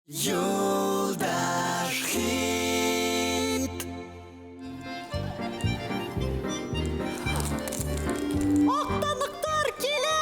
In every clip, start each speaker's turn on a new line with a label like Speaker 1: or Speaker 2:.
Speaker 1: Yoldaş Hit.
Speaker 2: Ақтанықтар келе!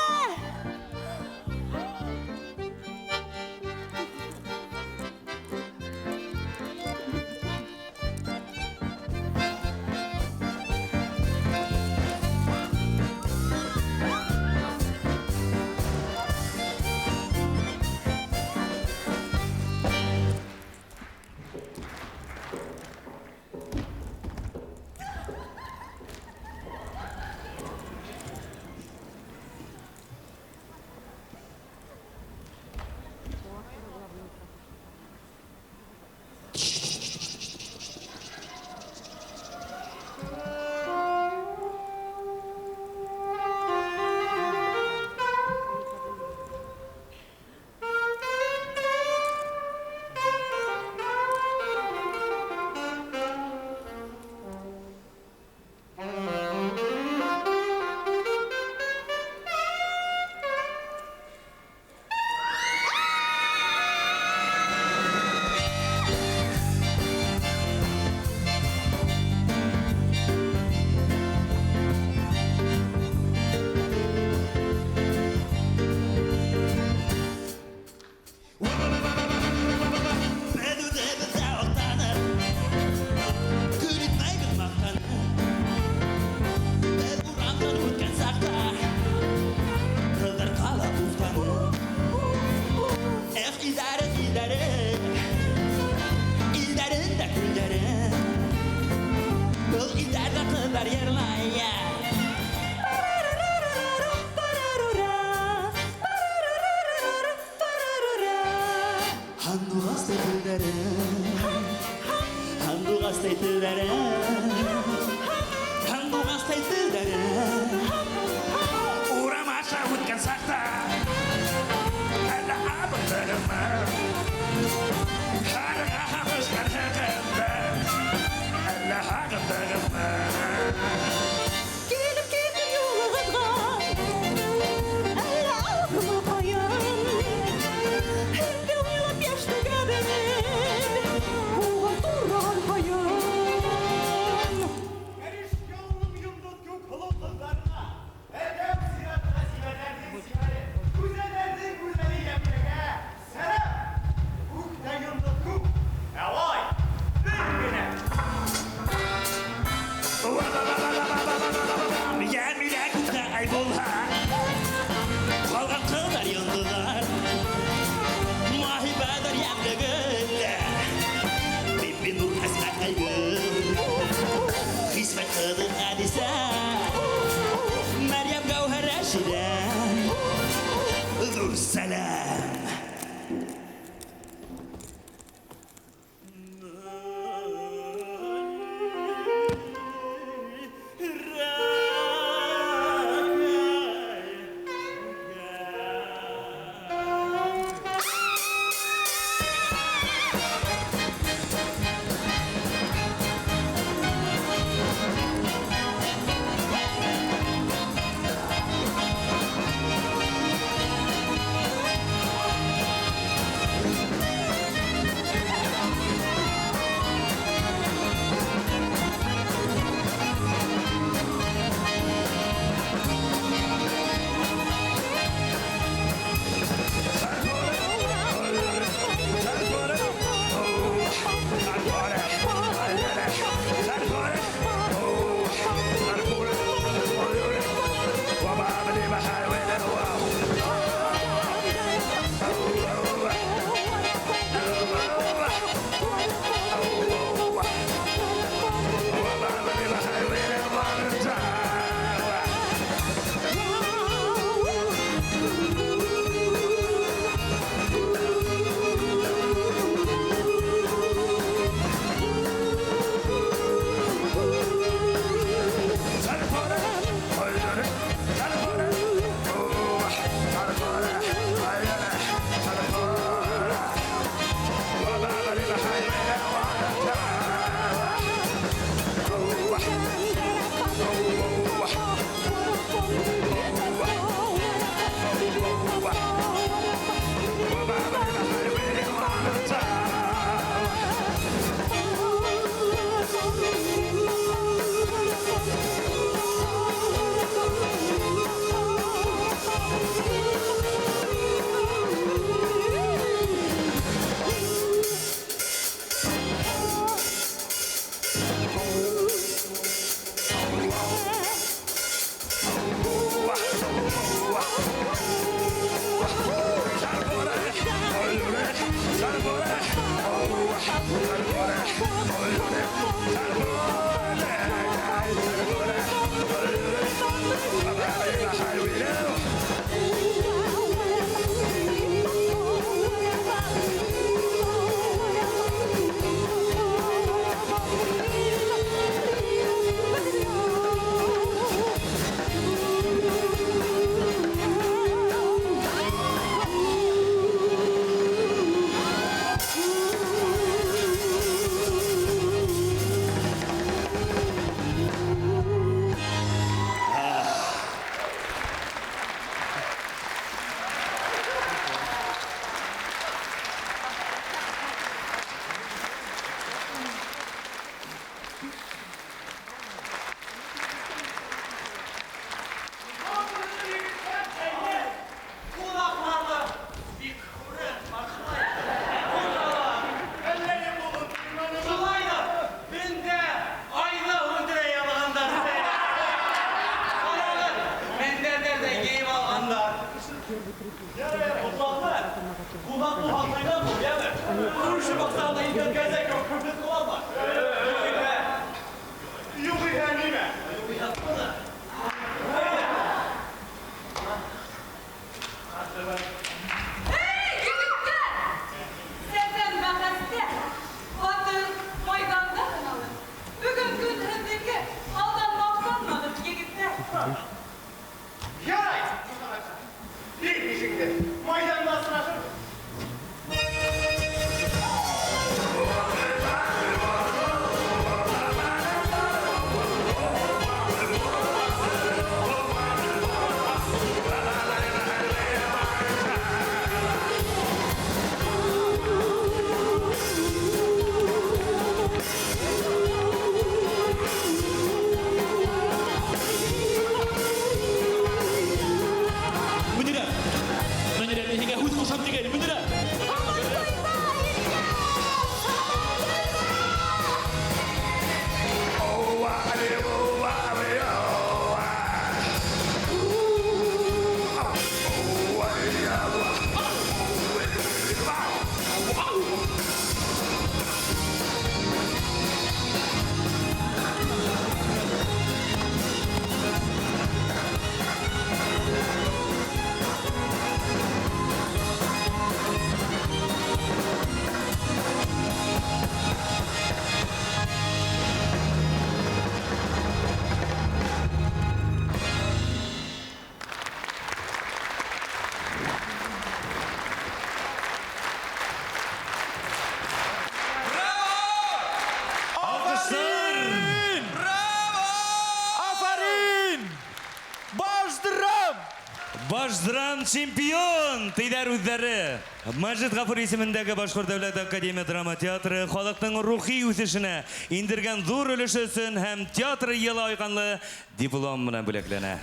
Speaker 3: Башдрам чемпион тейдар үздері. Мәжит Ғафур есіміндегі Башқұрт Дәулет Академия драма театры халықтың рухи өсішіне индірген зор үлішісін һәм театр елі айқанлы диплом мұнан бөлеклене.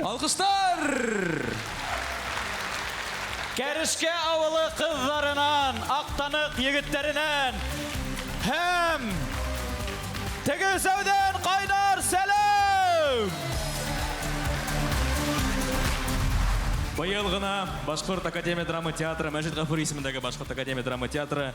Speaker 4: Алқыштар! Кәрішке ауылы қызларынан, ақтанық егіттерінен һәм Тегізеуден қайнар сәлем! Биыл ғына Башқұрт Академия драма театры, Мәжит Ғафур есіміндегі Башқұрт Академия драма театры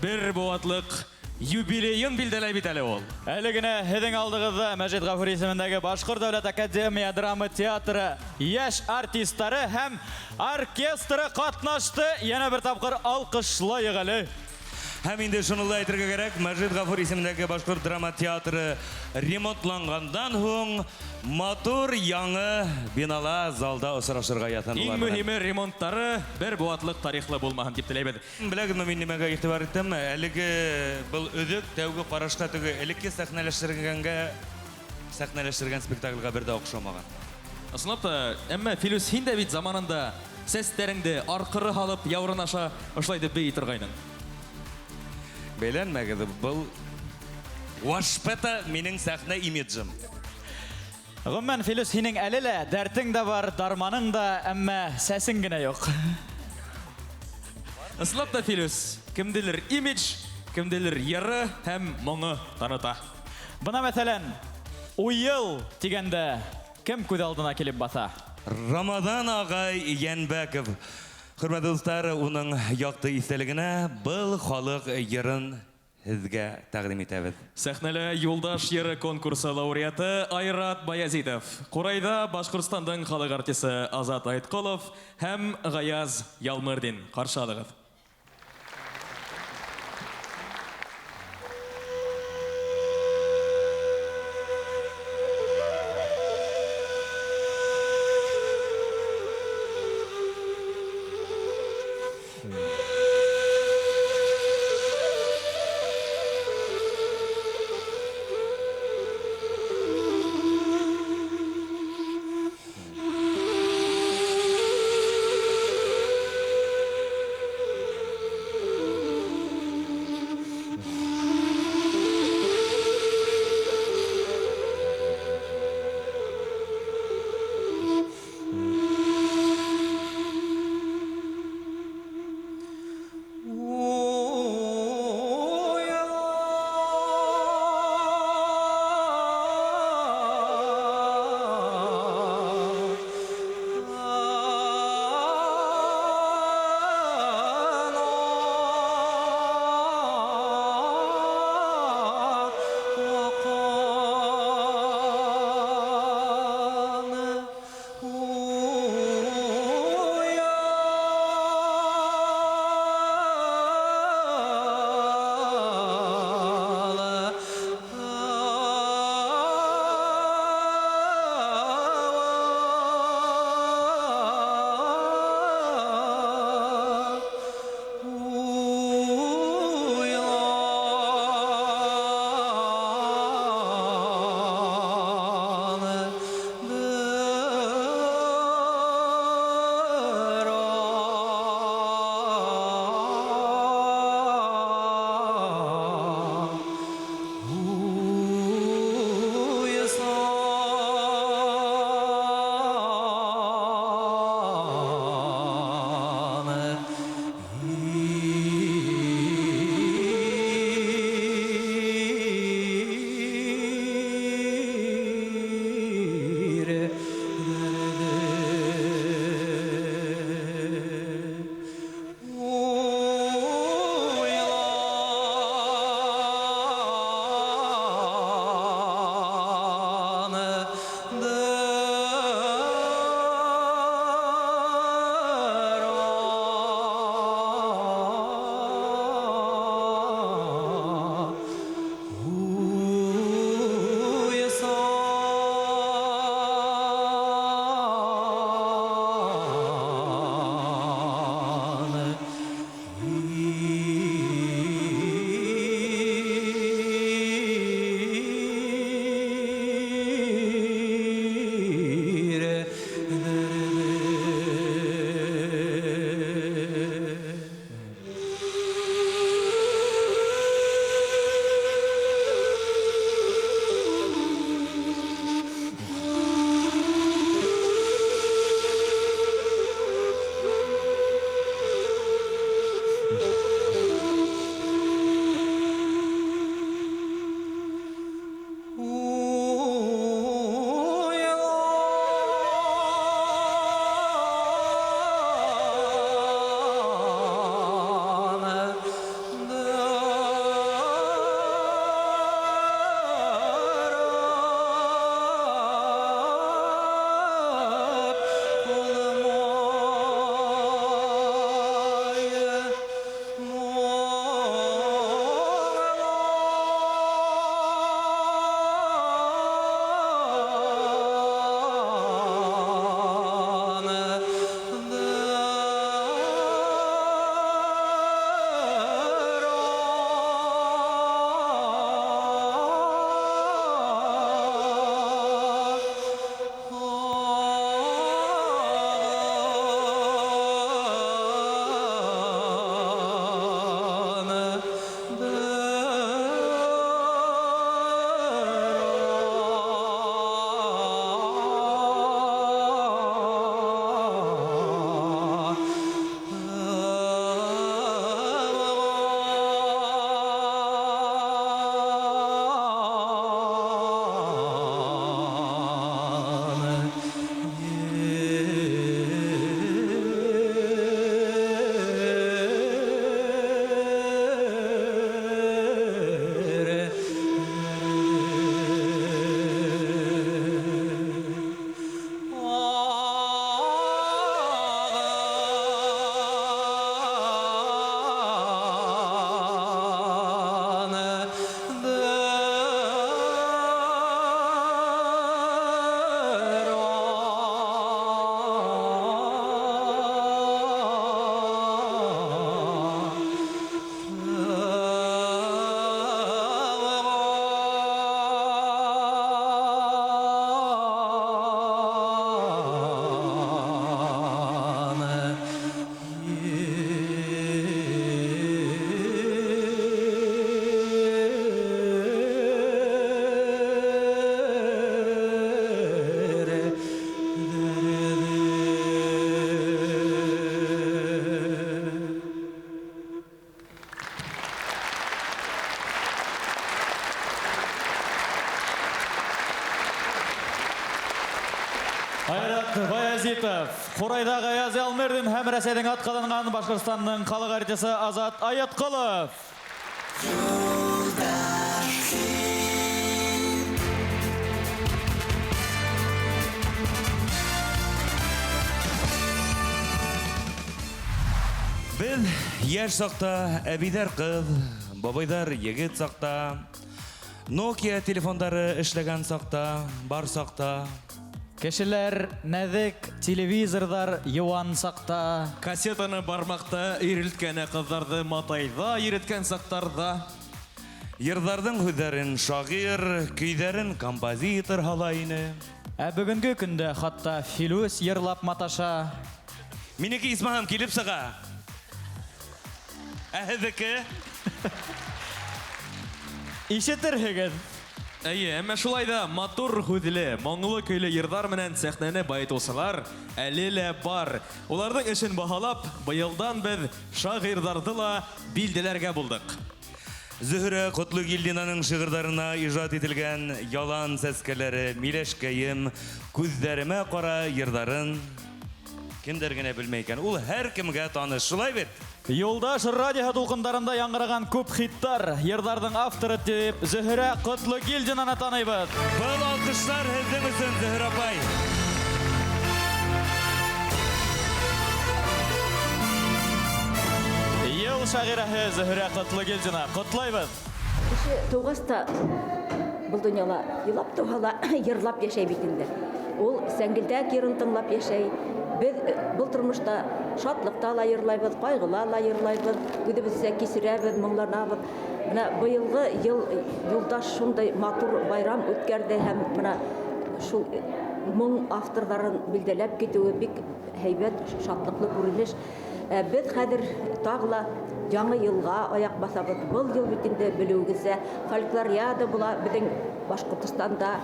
Speaker 4: бір буатлық юбилейін білділі бит әлі ол. Әлі гіне һедің алдығызды Мәжит Ғафур есіміндегі Башқұрт Дәулет Академия драма театры яш артисттары һәм оркестры қатнашты. Яна бір тапқыр алқышлайық әлі.
Speaker 3: Һәм инде шуныла әйтергә кирәк, Мәжит Ғафур исемендәге Башқұрт драма театры ремонтлангандан һуң матур яңы бинала залда осрашырга ятынлар.
Speaker 4: Иң мөһиме ремонттары бер буатлык тарихлы булмаһын дип теләйбез.
Speaker 3: Беләгезме, мин нимәгә игътибар иттем? Әлеге был өҙөк тәүге карашта теге элекке сәхнәләштерелгән спектакльгә бер дә охшамаган.
Speaker 4: Ысынлап та, әмма Филус, һин дә бит заманында сәстәреңде аркыры һалып яурын аша ошылай дип бей торгайның.
Speaker 3: Бәйләнмәгез, был вашпета минең сәхнә имиджым.
Speaker 4: Гомумән, Филус, һинең әле лә дәртең дә бар, дарманың да, әмма сәсең генә юк. Ысынлап та, Филус, кемделер имидж, кемделер йыры һәм моңы таныта. Бына мәсәлән, уйыл дигәндә кем күҙ алдына килеп баса?
Speaker 3: Рамадан агай Янбәков. Хөрмәтле дуслар, уның якты истәлегенә был халык йырын һезгә тәкъдим итәбез.
Speaker 4: Сәхнәле юлдаш йыры конкурсы лауреаты Айрат Баязитов, Курайда Башкортстанның халык артисты Азат Айткулов һәм Гаяз Ялмырдин. Каршы алыгыз.
Speaker 5: Азат Баязитов, Қурайдағы Аяз Алмердин һәм Рәсәйдің атқаланған Башқұртстанның халық артисі Азат Аятқылов.
Speaker 3: Біз яш сақта әбидар қыз, бабайдар егет сақта, Nokia телефондары эшләгән сақта, бар сақта.
Speaker 5: Кешеләр нәзік телевизордар юан сақта.
Speaker 4: Кассетаны бармақта үйрілткәне қыздарды матайда үйреткән сақтарда.
Speaker 3: Йырдардың хүдәрін шағир, көйдәрін композитор халайыны.
Speaker 5: Бүгінгі күнді хатта Филус йырлап маташа.
Speaker 3: Минеке исмаһам килеп сыға. Әһедеке.
Speaker 5: Ишетерһегез.
Speaker 4: Әйе, әмә шулайда матур хүҙле, моңлы көйле йырҙар менән сәхнәне байытыусылар әле лә бар. Уларҙың эшен баһалап, быйылдан беҙ шағирҙарҙы ла билдәләргә булдык.
Speaker 3: Зөһрә Ҡотлоғилдинаның шиғырҙарына ижад ителгән ялан сәскәләре, миләшкәйем, күҙҙәремә ҡара йырҙарын кемдәр генә белмәй икән. Ул һәр кемгә таныш, шулай бит?
Speaker 5: Юлдаш радио тулҡындарында яңғыраған күп хиттар, йырҙарҙың авторы тип Зөһрә Ҡотлоғилдинаны таныйбыҙ.
Speaker 3: Был алҡыштар һеҙҙең өсөн, Зөһрә апай.
Speaker 5: Йыл шағираһы Зөһрә Ҡотлоғилдина. Ҡотлайбыҙ.
Speaker 6: Кеше туғаста был дөньяла илап туһала йырлап йәшәй бит инде. Ул сәңгелдәк йырын тыңлап йәшәй. Без был тормышта шатлыҡта ла йырлайбыҙ, ҡайғыла ла йырлайбыҙ, күҙебеҙсә кисерәбеҙ, моңланабыҙ. Менә быйылғы Юлдаш шундай матур байрам үткәрҙе һәм менә шул моң авторҙарын билдәләп китеүе бик һәйбәт, шатлыҡлы күренеш. Без хәҙер тағы ла яңы йылға аяҡ баҫабыҙ. Был йыл бит инде белеүегеҙсә фольклориада була беҙҙең Башҡортостанда.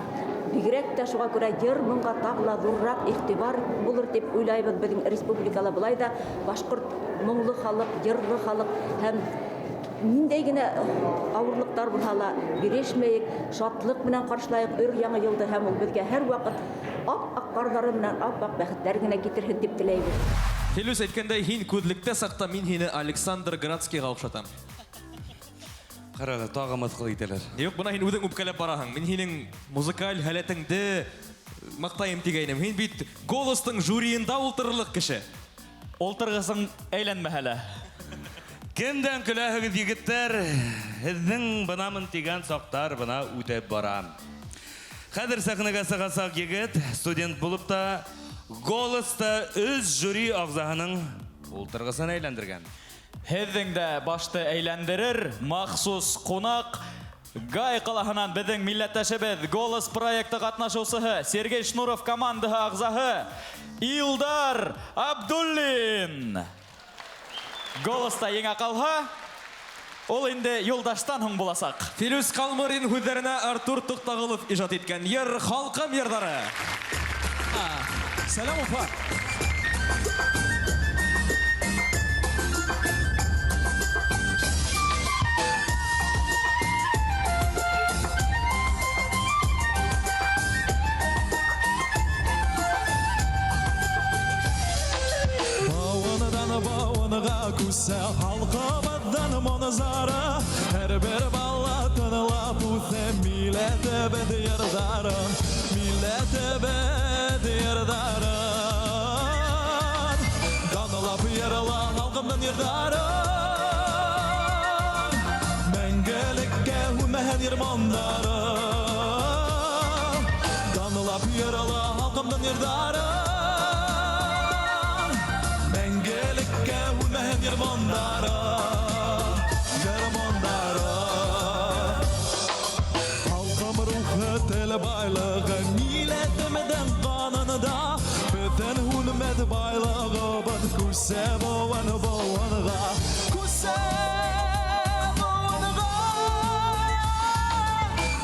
Speaker 6: Бигерәк тә шуға күрә йыр моңға тағы ла ҙурыраҡ иғтибар булыр дип уйлайбыҙ. Беҙҙең республикала былай да башҡорт моңлы халыҡ, йырлы халыҡ һәм ниндәй генә ауырлыҡтар булһа ла бирешмәйек, шатлыҡ менән ҡаршылайыҡ өр яңы йылды һәм ул беҙгә һәр ваҡыт ап-аҡ ҡарҙары менән ап-аҡ бәхеттәр генә китерһен дип теләйбеҙ.
Speaker 4: Филүс әйткәндәй, һин күҙлектә саҡта, мин һине Александр Градскийға оҡшатам.
Speaker 3: Ҡарағыҙ, тағы мыҫҡыл итәләр.
Speaker 4: Юҡ, бына һин үҙең үпкәләп бараһың. Мин һинең музыкаль һәләтеңде маҡтайым тигәйнем. Һин бит «Голостың» жюриында ултырырлыҡ кеше.
Speaker 5: Ултырғысың әйләнмәһә лә.
Speaker 3: Кемдән көләһегеҙ, егеттәр? Һеҙҙең бынамын тигән саҡтар бына үтәп бара. Хәҙер сәхнәгә сығасаҡ егет, студент булып та, «Голоста» өс жюри ағзаһының ултырғысын әйләндергән.
Speaker 5: Һеҙҙең дә башты әйләндерер, махсус ҡунаҡ, Гай ҡалаһынан беҙҙең милләттәшебеҙ, «Голос» проекты ҡатнашыусыһы, Сергей Шнуров командаһы ағзаһы, Илдар Абдуллин. «Голоста» еңә ҡалһа, ул инде Юлдаштан һуң буласаҡ.
Speaker 4: Филүс Ҡалмырин һүҙҙәренә Артур Туҡтағылов ижад иткән йыр «Халҡым» йырҙары.
Speaker 1: Сәлам, Уфа! Бауыныға күсә халқымыздан монызары, әрбір бала тынылап үтсе милләтебез йырдарын, милләтебез йырдарын. Танылап йырла халқымның йырдарын, мәңгелеккә үмәһен йырмандарын. Танылап йырла халқымның йырдарын, Yırmandara, yırmandara. Halkım ruhu tel baylığı, milletimden kanında, bütün hürmet baylığı, bad kuse boğan boğanıga, kuse boğanıga.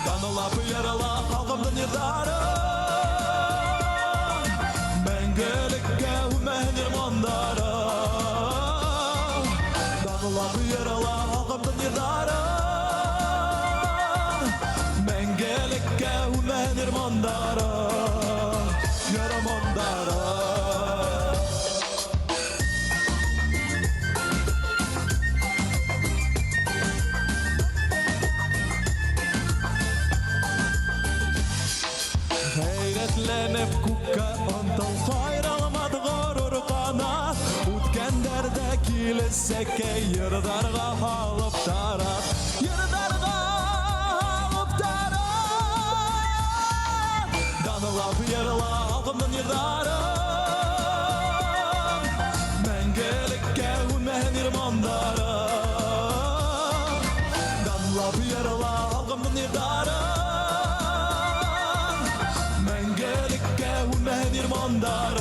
Speaker 1: Kanılap yarala halkımdan yırdarı, mengelikке ümen yırmandara. Love yarala halkımdan yırdarın, mengelikке ümen yırmandara, yırmandara. Есекке ердарға алып тарат Ердарға алып тарат Данылап ерла алқымдың ердарын Мәңгілікке үнмән ермандарын Данылап ерла алқымдың ердарын Мәңгілікке үнмән ермандарын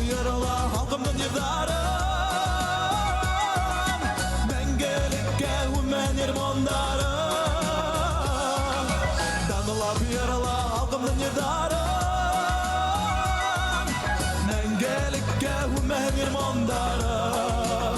Speaker 1: Yarala halkımdan yırdarım Мәңгілікке үнмән ермандарым Данылап ярала halkımdan yırdarım Мәңгілікке үнмән ермандарым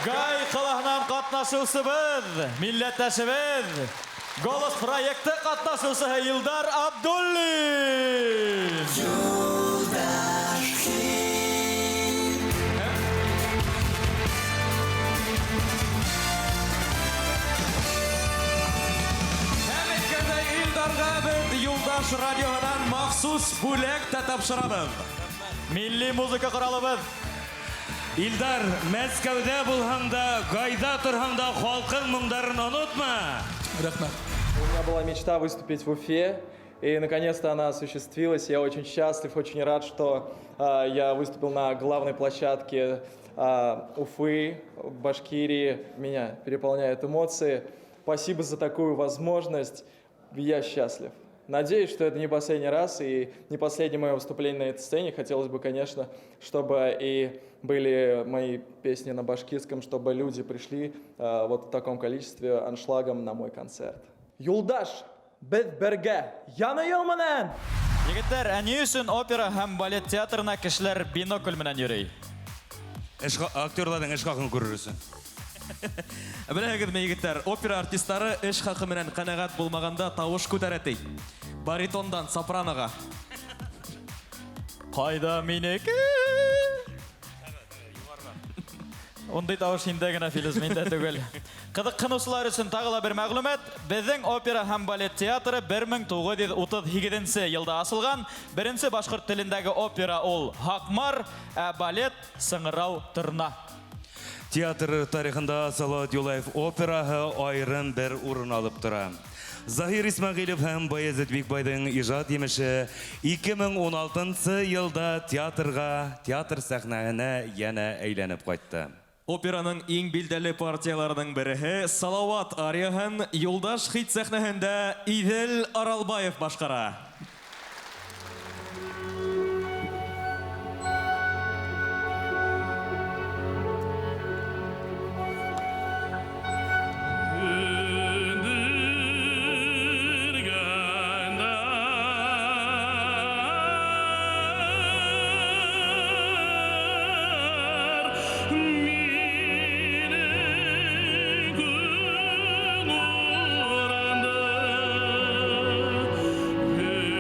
Speaker 5: Гай қалағынан қатнашусыбыз, милләттәшібіз, Голос проекты қатнашусы Илдар Абдуллин.
Speaker 4: Илдарға біз Юлдаш радионан махсус бүлек тапшырабыз.
Speaker 5: Милли музыка құралыбыз.
Speaker 3: Илдар, Мәскәүдә булһаңда, Гайда торһаңда халкың моңдарын онытма.
Speaker 7: У меня была мечта выступить в Уфе, и наконец-то она осуществилась. Я очень счастлив, очень рад, что я выступил на главной площадке Уфы, Башкирии. Меня переполняют эмоции. Спасибо за такую возможность. Я счастлив. Надеюсь, что это не последний раз и не последнее мое выступление на этой сцене. Хотелось бы, конечно, чтобы и были мои песни на башкирском, чтобы люди пришли вот в таком количестве аншлагом на мой концерт. Юлдаш, біз бірге, яны ел менен!
Speaker 5: Егеттер, әне үшін опера һәм балет театрына кешеләр бинокль менән йөрөй.
Speaker 3: Актерларның эш хакын күрерсең.
Speaker 4: Беләгез ме, егеттер, опера артистлары эш хакы менән канәгать булмаганда тавыш күтәрәтей. Баритондан сопраноға.
Speaker 5: Кайда минеке? Ондай тавыш инде генә Филис, миндә түгел. Кызыкканучылар өчен тагыла бер мәгълүмат. Безнең опера һәм балет театры 1937 елда асылган. Беренче башкорт телендәге опера ул Хакмар, балет Сыңырау Тырна.
Speaker 3: Театр тарихында Салават Юлаев операһы айрым бер урын алып тора. Захир Исмәгыйлев һәм Баязит Бикбайдың иҗат имеше 2016 елда театр сәхнәһенә янә әйләнеп кайтты.
Speaker 4: Операның иң билдәле партияларының береһе Салават арияһын Юлдаш хит сәхнәһендә Идел Аралбаев башкара.
Speaker 8: Hey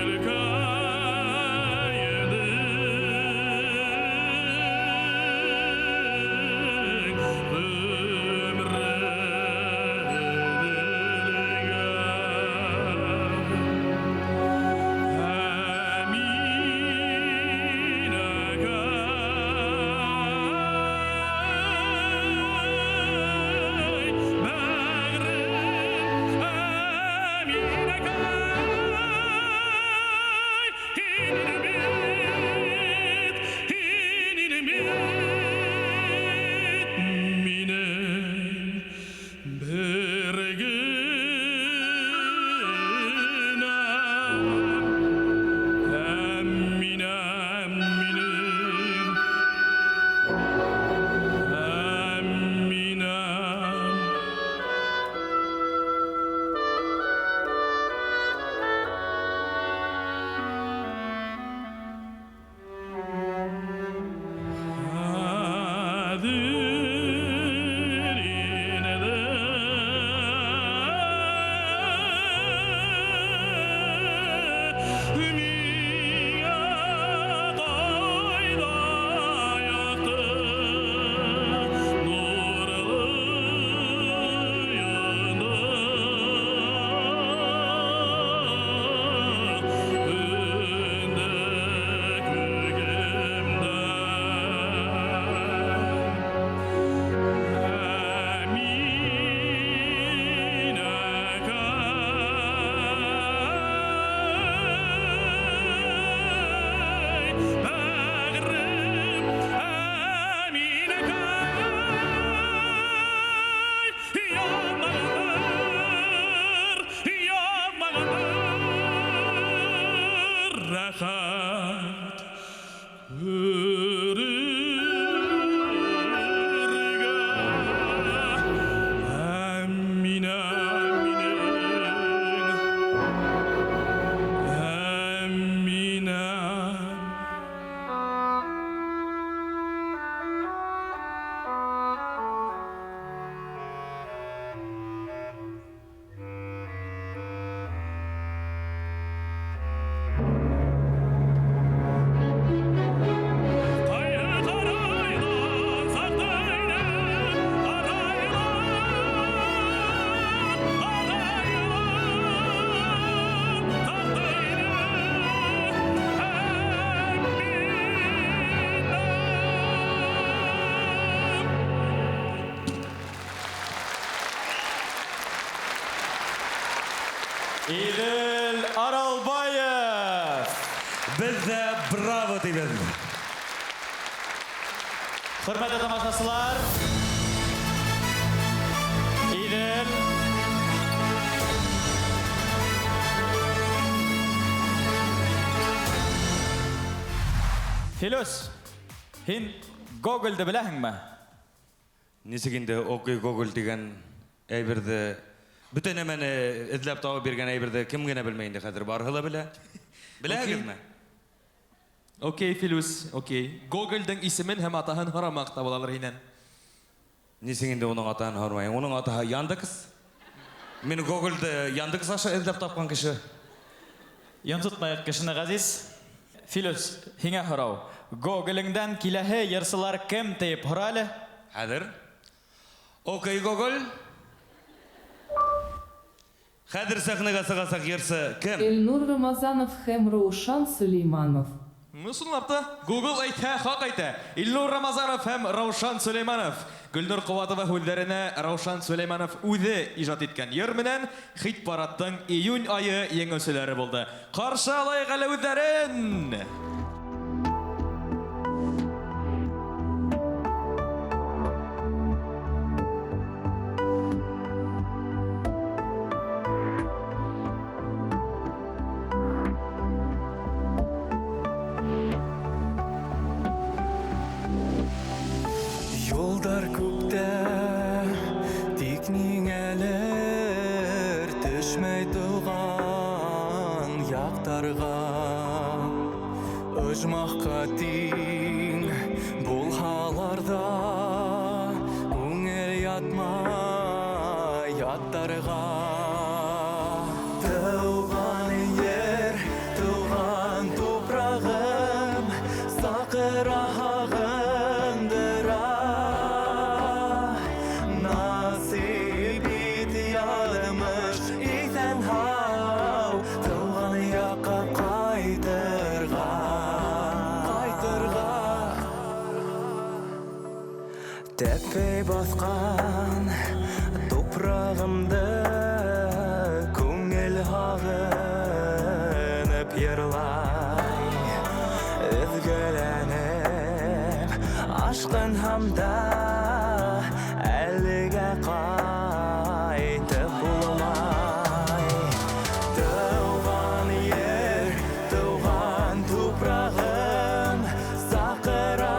Speaker 5: Идел Аралбаев.
Speaker 3: Bizde bravo deyben.
Speaker 5: Hürmetli tamaşaçılar. İdil. Filus, hin Google'da bilehin mi?
Speaker 3: Nisiginde okey Google digen әйберді бүтін әмәні ізләп тауып берген әйберді кім генә білмейінді қазір барғыла біле. Біләгіз ме?
Speaker 4: Окей, Филус, окей. Гогольдың исемен һәм атаһын һорамакта булалар һинән.
Speaker 3: Нисеңінде оның атаһын һормайын. Оның атаһы Яндекс. Мен Google'ды Яндекс аша ізләп тапқан кіші.
Speaker 5: Янтутмайық кішіні ғазиз. Filus, hingə hırau. Google'ingdən kiləhi yırsılar kim deyip hırali?
Speaker 3: Хәзер. Окей Google. Хәзер сәхнәгә сыгасак йырсы кем?
Speaker 8: Эльнур Рамазанов һәм Раушан Сулейманов.
Speaker 4: Мусуллапта Google әйтә, хак әйтә. Илнур Рамазанов һәм Раушан Сулейманов. Гөлнур Куатова һүлләренә Раушан Сулейманов үзе иҗат иткән йыр менән хит парадтың июнь айы еңүчеләре булды. Каршы алайык әле үзләрен.
Speaker 1: Yolдар күктә тик ниңәлер төшмәй туган яктарга оҗмакка тиң булһалар да күңел ятмай яттарга туган ер туган тупрагым сакыра Тәппей басқан топрағымды көңіл ағынып йырлай Үзгіләніп ашқын хамда әліге қайтып болмай Туған ер, туған топрағым сақыра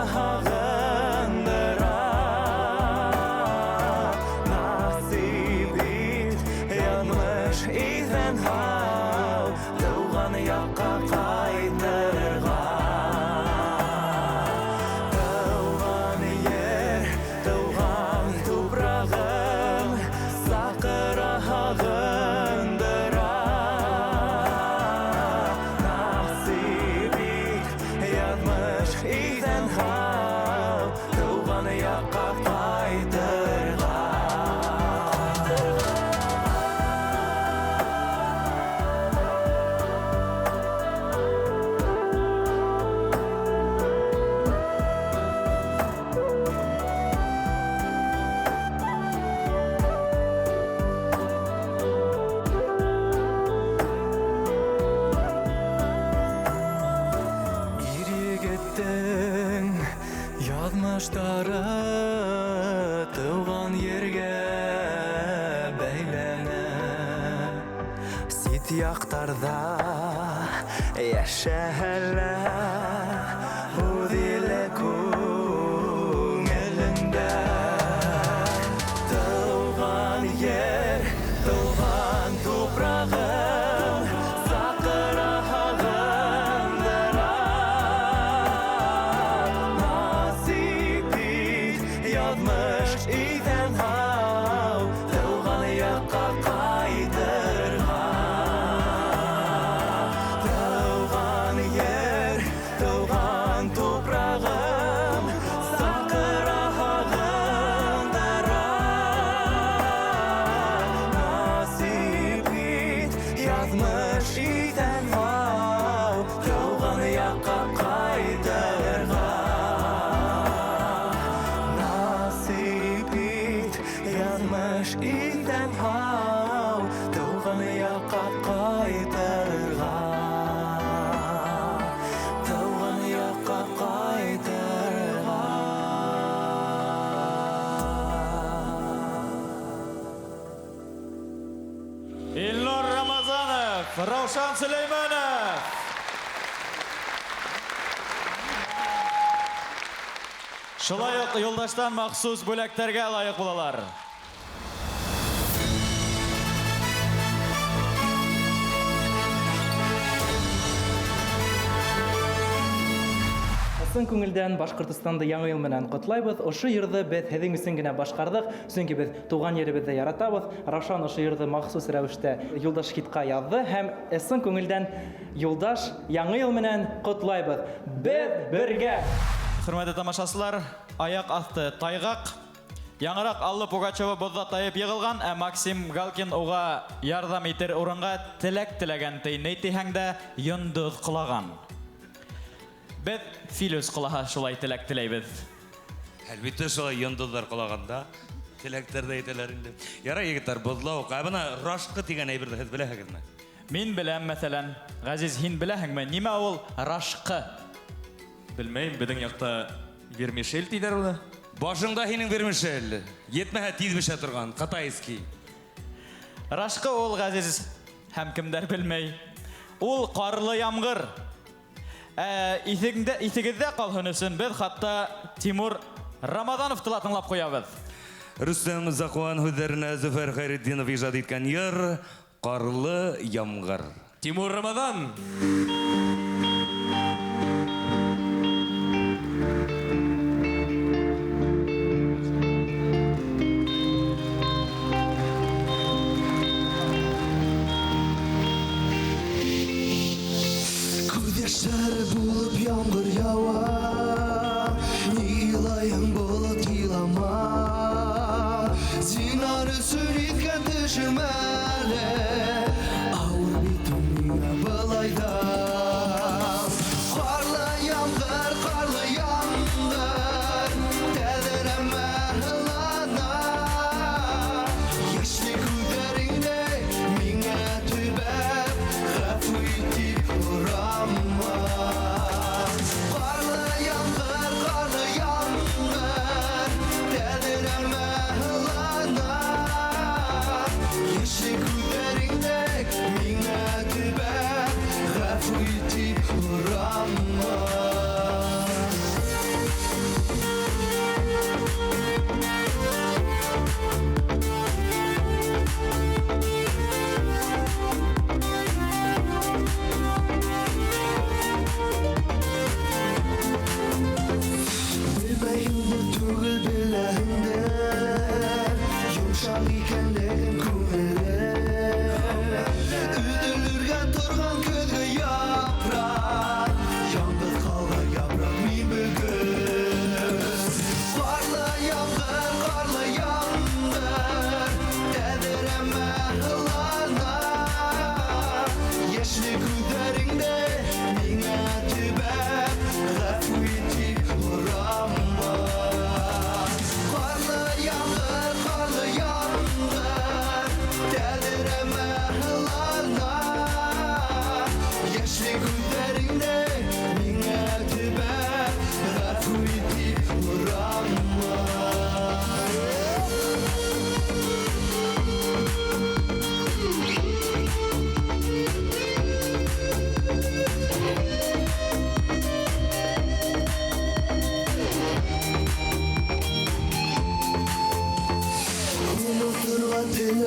Speaker 1: Язмыштары туған ерге бәйләнә Сит яқтарда яшәһәләр Үҙиле күңелендә Туған ер, туған тупрағым Саҡыра Язмыш итән һау Туған яҡҡа ҡайтырға Туған ер, туған тупрағым Саҡыра һағындыра Насип ит Язмыш итән һау Туған яҡҡа ҡайтырға Язмыш итән һау Туған яҡҡа
Speaker 5: Раушан Сүлейманов. Шулай ук юлдаштан махсус бүләктәргә лайык булалар.
Speaker 9: Сын күңелдән Башкортстанды яңа ел менән котлайбыз. Ошо йырды без һеҙҙең өсөн генә башҡарҙык, чөнки без туған еребеҙҙе яратабыҙ. Раушан ошо йырды махсус рәүештә Юлдаш хитҡа яҙҙы һәм сын күңелдән Юлдаш яңы ел менән котлайбыҙ. Беҙ бергә!
Speaker 5: Хөрмәтле тамашасылар, аяҡ аҫты тайғаҡ. Яңыраҡ Аллы Пугачева боҙҙа тайып йығылған, ә Максим Галкин уға ярҙам итер урынға теләк теләгән ти. Ни тиһәң дә йондоҙ ҡолаған. Беҙ Филус ҡолаһа шулай теләк теләйбеҙ.
Speaker 3: Әлбиттә шулай йондоҙҙар ҡолағанда теләктәр ҙә әйтәләр инде. Ярай, егеттәр, боҙлау, бына рашҡы тигән әйберҙе һеҙ беләһегеҙме?
Speaker 5: Мин беләм, мәҫәлән. Ғәзиз, һин беләһеңме? Нимә ул рашҡы?
Speaker 4: Белмәйем, беҙҙең яҡта вермишель тиҙәр уны.
Speaker 3: Башыңда һинең вермишель. Етмәһә тиҙ бешә торған, ҡатайский.
Speaker 5: Рашҡы ул, Ғәзиз, һәм кемдәр белмәй. Ул ҡарлы ямғыр. Иҫегеҙҙә ҡалһын өсөн беҙ хатта Тимур Рамаҙановты ла тыңлап ҡуябыҙ.
Speaker 3: Рөстәм Закуан һүҙҙәренә Зөфәр Хәйретдинов ижад иткән йыр «Ҡарлы ямғыр».
Speaker 4: Тимур Рамаҙан!
Speaker 1: Яшьләр булып яңгыр ява, ни илаең булып илама. Зинар өсөн иткән төшөм әле, ауыр битем миңа былайда. Ҡарлы яңғыр, тәҙрәмә һылана. Йәшле күҙҙәреңдә миңә төбәп, ғәфү итеп һорама.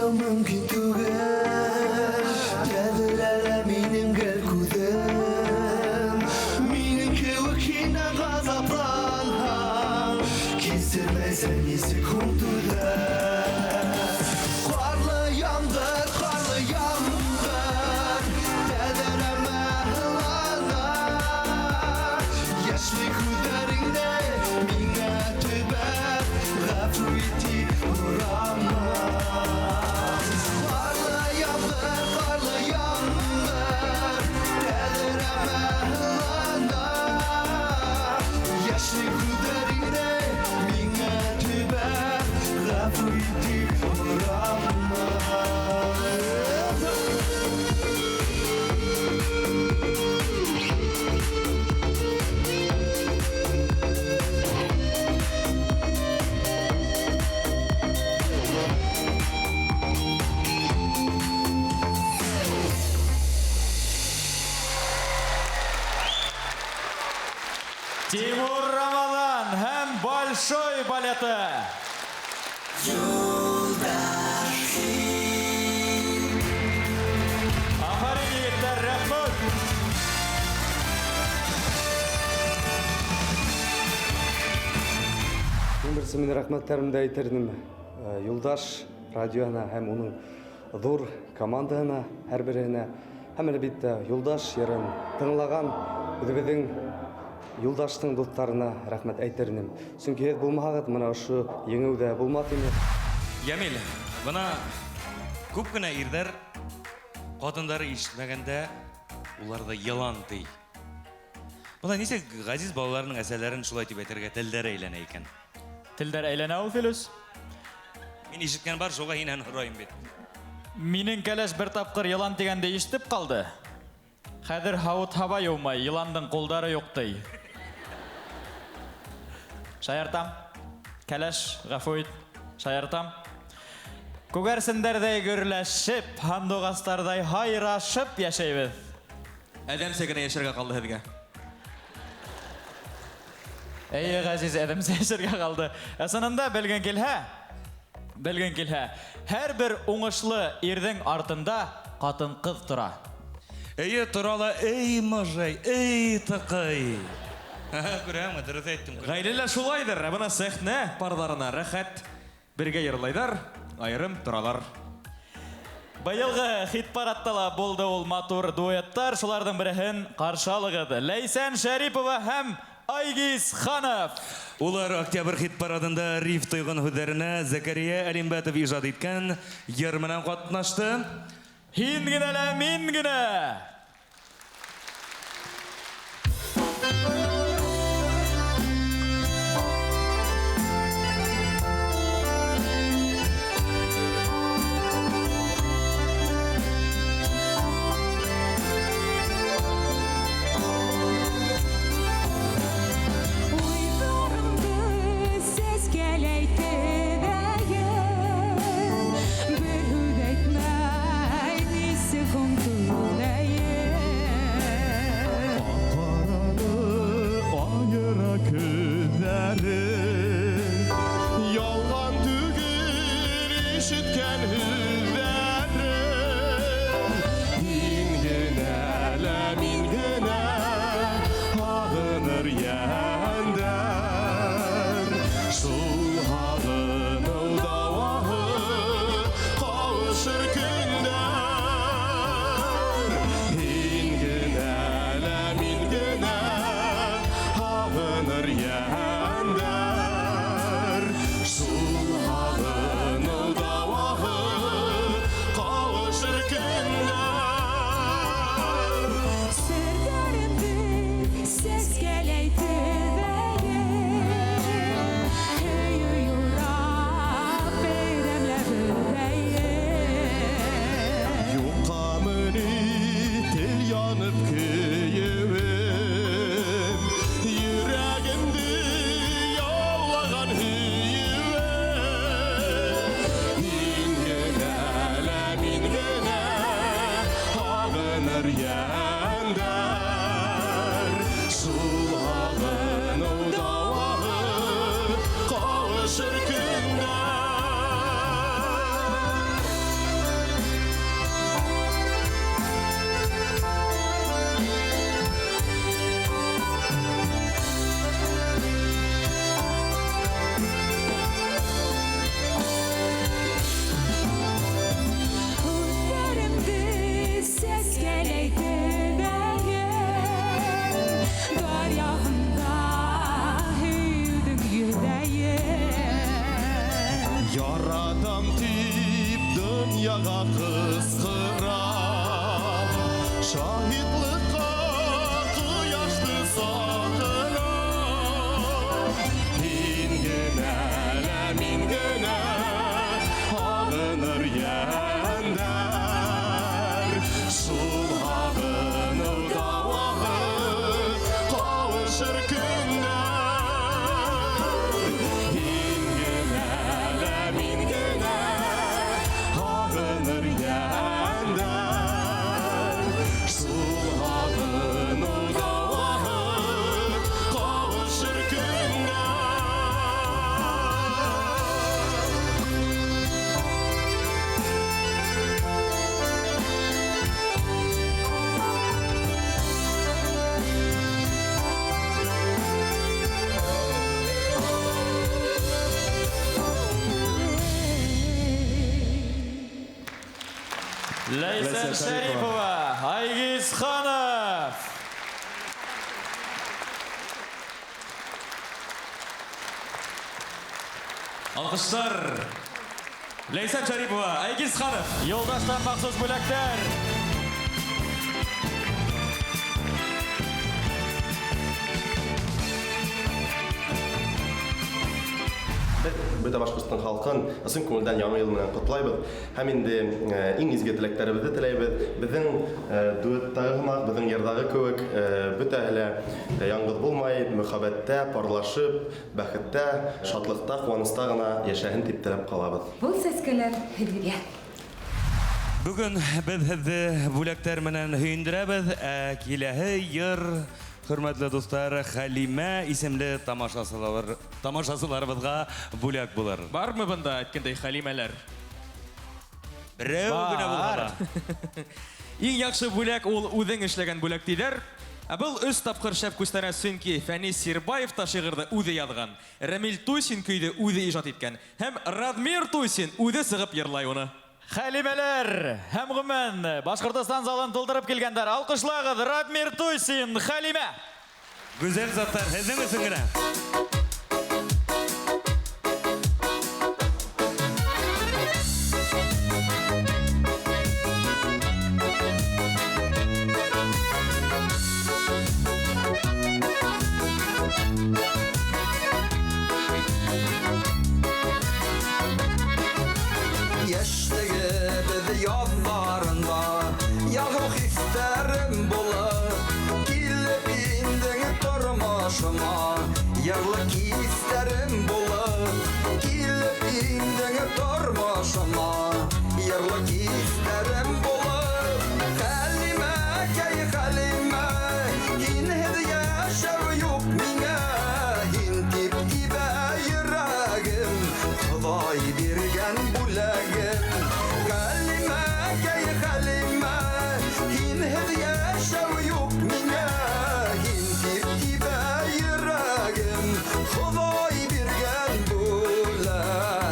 Speaker 1: Mümkün түгел, тәҙрәлә минең гел күҙем. Минең кеүек һинән ғазапланһаң, кисермәйсәң ни секундта. Ҡарлы ямғыр, тәҙрәмә һылана. Йәшле күҙҙәреңдә миңә төбәп, ғәфү итеп һорама.
Speaker 5: балеты. Афарин егеттер, рәхмәт.
Speaker 10: Ең бірінші мен рахматтарымды айтердім Юлдаш радиона һәм оның зор командаһына, һәр береһенә. Һәм әлбәттә Юлдаш ерен тыңлаган үзебезнең Юлдаштың дусларына рәхмәт әйтердем. Чөнки булмагыз менә шу еңеүдә булмады инде.
Speaker 3: Ямил, бuna күп кенә ирдәр хатыннары ишетмәгәндә уларда ялан тый. Бuna нисек газиз балаларның әсәләрен шулай дип әйтергә телдәре әйләнә икән?
Speaker 5: Телдәр әйләнә ул, Филус.
Speaker 3: Мин ишеткән бар, шуга һинән һорайм бит.
Speaker 5: Минең кәләш бер тапкыр йылан дигәндә ишетеп калды. Хәзер һавыт-һаба яумай, йыландың кулдары юктый. Шаяртам. Кәләш, гафу ит. Шаяртам. Күгәрсендәрдәй гөрләшеп, һандугастардай хайрашып яшәйбез.
Speaker 4: Әдәмсә генә яшәргә калды һеҙгә.
Speaker 5: Әйе, ғазиз, әдәмсә яшәргә калды. Әсәнендә белгән килһә, һәр бер уңышлы ирҙең артында ҡатын-ҡыҙ тора.
Speaker 3: Әйе, торала, эй мажай, эй тақай. Күрәме, дөрөҫ әйттем.
Speaker 4: Ғаиләлә шулайдыр, ә бына сәхнә парҙарына рәхәт бергә йырлайҙар, айырым торалар.
Speaker 5: Быйылғы хит-парадта ла булды ул матур дуэттар, шуларҙың береһен ҡаршы алығыҙ. Ләйсән Шәрипова һәм Айгиз Ханов.
Speaker 3: Улар октябрь хит парадында риф тойған һүҙҙәренә Зәкәрия Әлимбәтов ижад иткән йыр менән ҡатнашты.
Speaker 5: Һин генә лә мин генә.
Speaker 1: Ярадам тип дөньяға қысқырам, шаһитлыққа құяшты сағынам. Һин генә лә мин генә һағыныр йәндәр, шул һағыну дауаһы ҡауышыр көндәр. Һин генә лә мин генә һағыныр йәндәр.
Speaker 5: Лейсан Шарипова, Айгиз Ханов.
Speaker 4: Alkışlar. Leysan Şaripova, Aygiz Xanov.
Speaker 5: Yoldaştan maxsus бүләктәр.
Speaker 11: Бөтә Башкортстан халкын ысым күңелдән яңа ел менән котлайбыз. Һәм инде иң изге теләкләребезне теләйбез. Безнең дуэттагы, безнең ярдагы кебек бөтәһе яңгыз булмай, мөхәббәттә, парлашып, бәхеттә, шатлыкта, куанышта гына яшәһен дип теләп калабыз.
Speaker 8: Бұл сәскәләр һеҙгә.
Speaker 3: Бүген без һеҙҙе бүләктәр менән һөйөндөрәбеҙ. Киләһе йыр, хөрмәтле дуслар, Хәлимә исемле тамашасыларыбыҙға бүләк булыр.
Speaker 4: Бармы бында әйткәндәй Хәлимәләр?
Speaker 3: Берәү генә булғаны.
Speaker 4: Иң яҡшы бүләк ул үҙең эшләгән бүләк тиҙәр. Был 3 тапҡыр шәп күстәрә, сөнки Фәнис Сирбаев та шиғырҙы үҙе яҙған, Рәмил Туйсин көйҙө үҙе ижад иткән, һәм Радмир Туйсин үҙе сығып йырлай уны.
Speaker 5: Хәлимәләр һәм ғүмән Башҡортостан залын тултырып килгәндәр. Алҡышлағыҙ Радмир Туйсин, Хәлимә.
Speaker 3: Гүзәл заттар, һеҙҙең өсөн генә.
Speaker 1: Яшьлегебеҙ яҙҙарында яғыу хистәрем булып, килеп индең тормошома, йырлы кистәрем булып, килеп индең тормошома, йырлы кистәрем булып. Хәлимә, кәй Хәлимә, һинһеҙ йәшәү юҡ миңә, һин тип тибә йөрәгем, Хоҙай биргән бүләгем. Хәлимә, кәй Хәлимә, һинһеҙ йәшәү юҡ миңә, һин тип тибә йөрәгем, Хоҙай биргән бүләгем.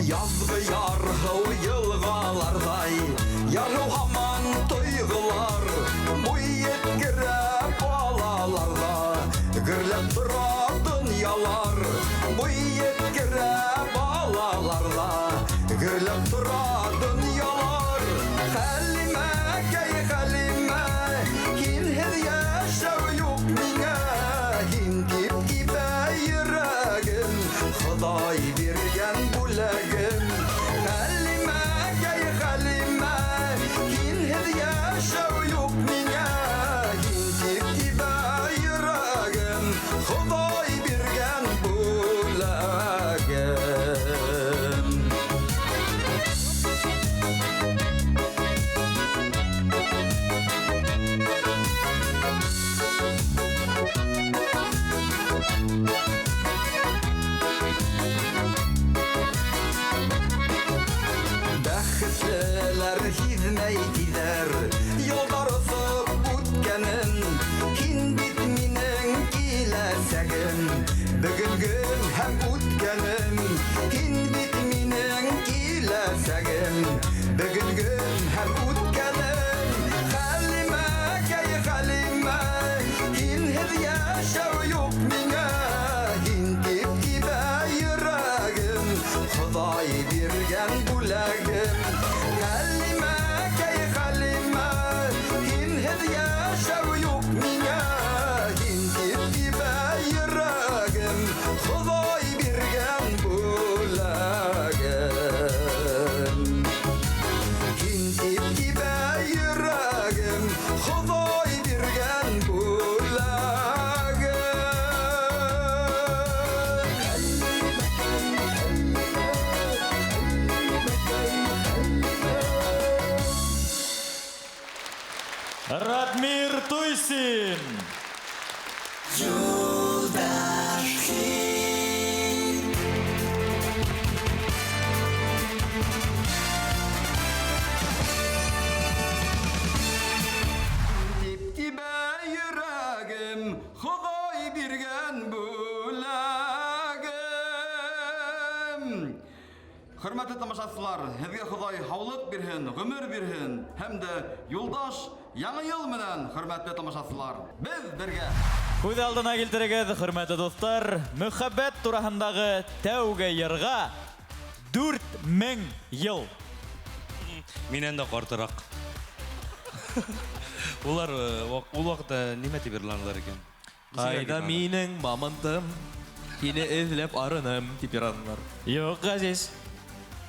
Speaker 1: Яҙғы ярһыу йылғаларҙай, ярһыу һаман тойғолар, буй еткерә балаларҙа, гөрләп тора донъялар, буй еткерә балаларҙа, гөрләп тора донъялар. Хәлимә, кәй Хәлимә, һинһеҙ йәшәү юҡ миңә, һин тип тибә йөрәгем, Хоҙай биргән бүләгем. Хәлимә, кәй Хәлимә, һинһеҙ йәшәү юҡ миңә, һин тип тибә йөрәгем, Хоҙай биргән бүләгем. Бәхетлеләр һиҙмәй тиҙәр йылдар оҙоп үткәнен, һин бит минең киләсәгем, бөгөнгөм һәм үткәнем, һин бит минең киләсәгем, бөгөнгөм һәм үткәнем. Хәлимә, кәй Хәлимә, һинһеҙ йәшәү юҡ миңә, һин тип тибә йөрәгем, Хоҙай биргән бүләгем. Хәлимә, кәй Хәлимә, һинһеҙ йәшәү юҡ миңә, һин тип тибә йөрәгем, Хоҙай биргән бүләгем. Һин тип тибә йөрәгем, Хоҙай биргән бүләгем.
Speaker 5: Радмир Туйсин.
Speaker 1: Тип тибә йөрәгем, Хоҙай биргән
Speaker 12: Hürmetli tamaşaçılar, hezge Huday havlık birhin, ömür birhin, hem de yoldaş Yangi yıl bilen hürmetli tamaşaçılar. Biz birge.
Speaker 5: Күз алдына келтірегіз, құрметті достар, мұхаббет турасындағы тәуге йырға 4000 ел.
Speaker 3: Менен да қартырақ. Олар ол вақытта неме деп ерланылар екен?
Speaker 4: Қайда менің мамынтым, сені ізлеп арыным деп ерланылар.
Speaker 5: Йоқ, ғазиз.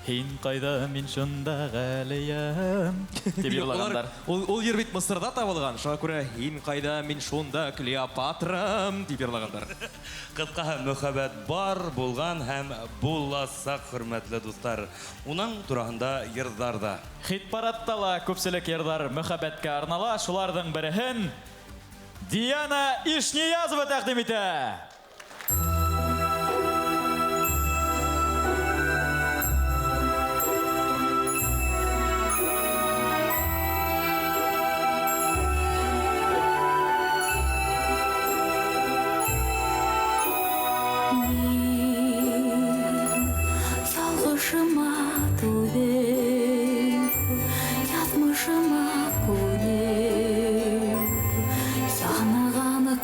Speaker 5: Хин қайда мен шында ғалиям деп ерлағандар.
Speaker 4: Ол ер бит Мысырда табылған. Шоға күрә хин қайда мен шунда Клеопатрам деп ерлағандар.
Speaker 3: Қысқа мұхаббет бар болған һәм болласақ, хүрмәтлі достар. Оның турасында йырдарда.
Speaker 5: Хит параттала көпселік ердар мұхаббетке арнала, шулардың біріхін Диана Ишниязова тәқдим ете.
Speaker 8: Yanağını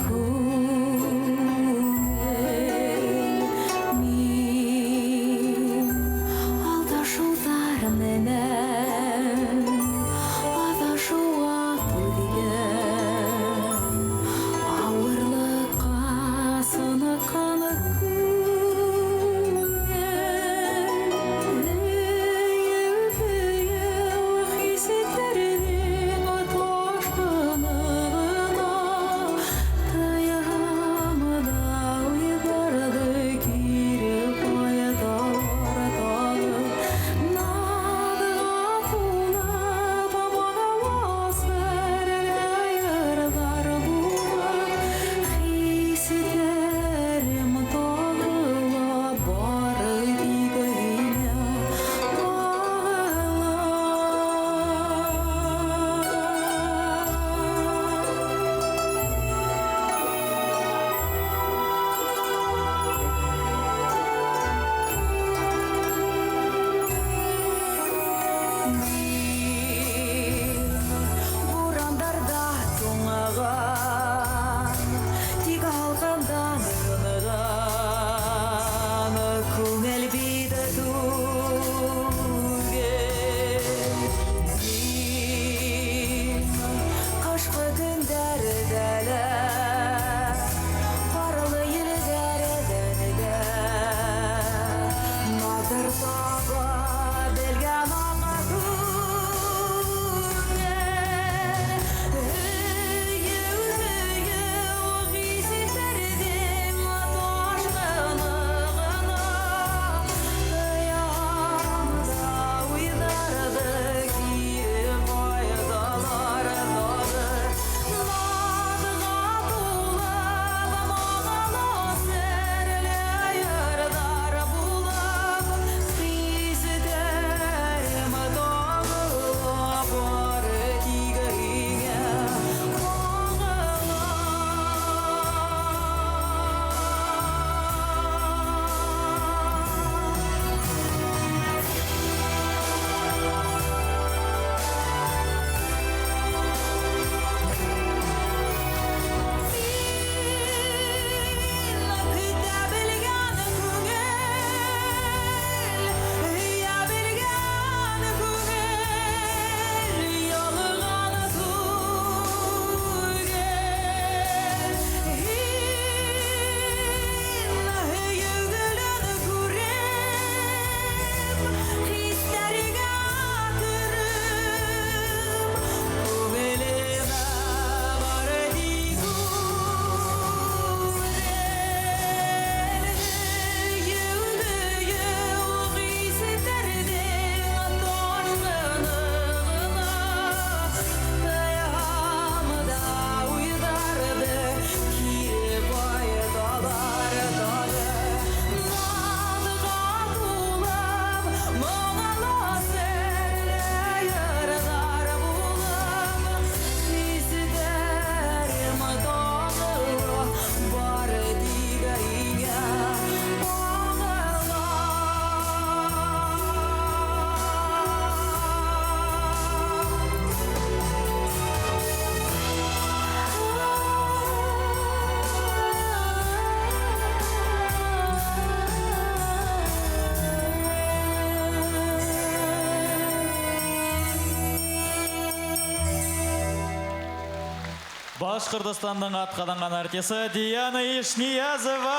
Speaker 5: Башқұртстанның атқаданған артисі Диана Ишниязова.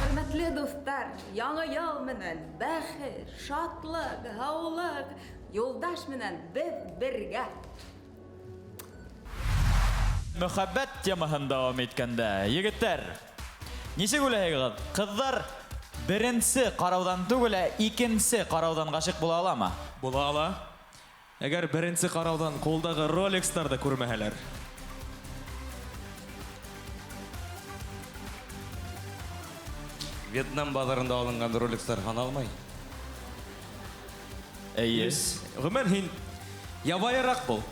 Speaker 8: Hörmətli dostlar, яңа ел менән бәхет, шатлык, һаулык, юлдаш менән без бергә.
Speaker 5: Мөхәббәт темаһын дәвам иткәндә, егетләр, ничек уйлайсыз, кызлар беренче караудан түгел, икенче караудан гашык була аламы?
Speaker 4: Була ала. Әгәр беренче караудан қолдагы Rolex-тарды күрмәһәләр.
Speaker 3: Вьетнам базарында алынган Rolex-тар ханалмай.
Speaker 5: Әйе.
Speaker 4: Гомән һин ябайрак бул.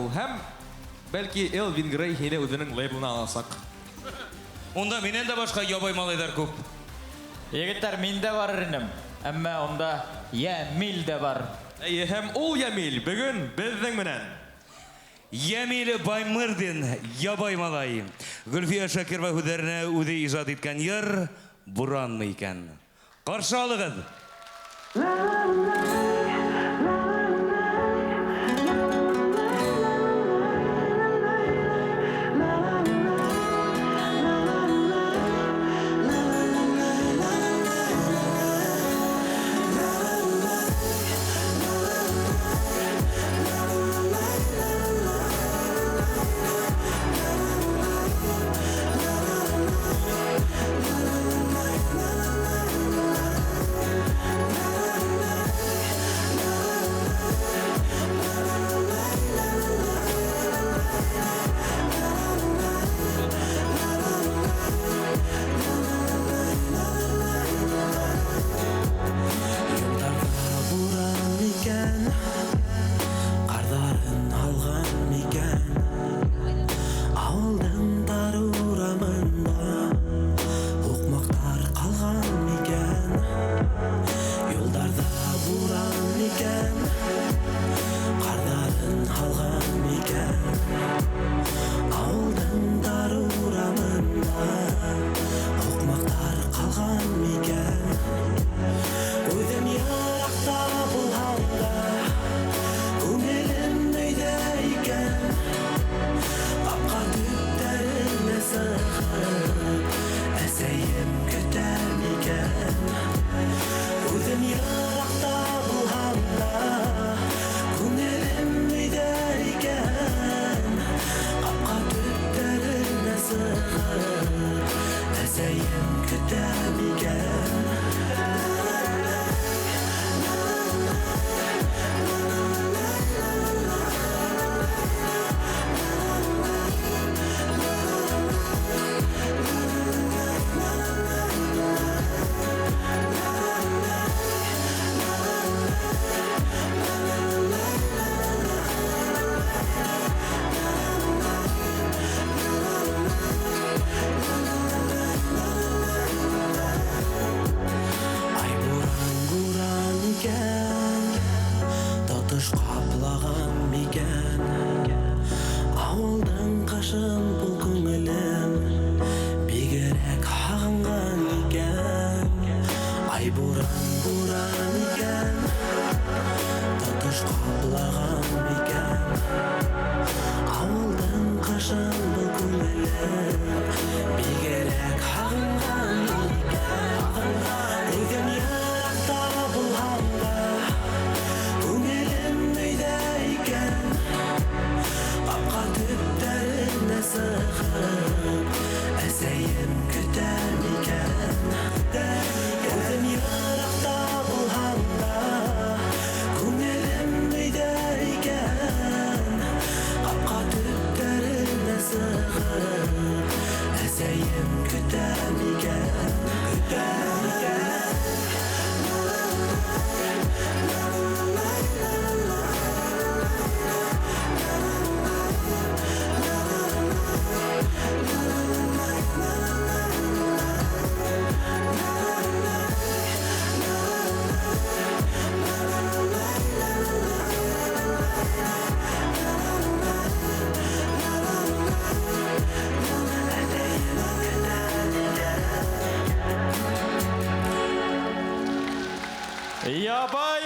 Speaker 4: Һәм бәлки Элвин Грей һине үзенең лейблына алсак.
Speaker 3: Онда менен дә башка ябай малайдар күп.
Speaker 5: Егетләр, миндә бар инем, әмма онда Ямил дә бар.
Speaker 4: Әйе, һәм ул Ямил бүген безнең менән.
Speaker 3: Ямил Баймырдин, ябай малай. Гөлфия Шакирова хүдәренә үзе иҗат иткән йыр «Буранмы икән». Каршы алыгыз.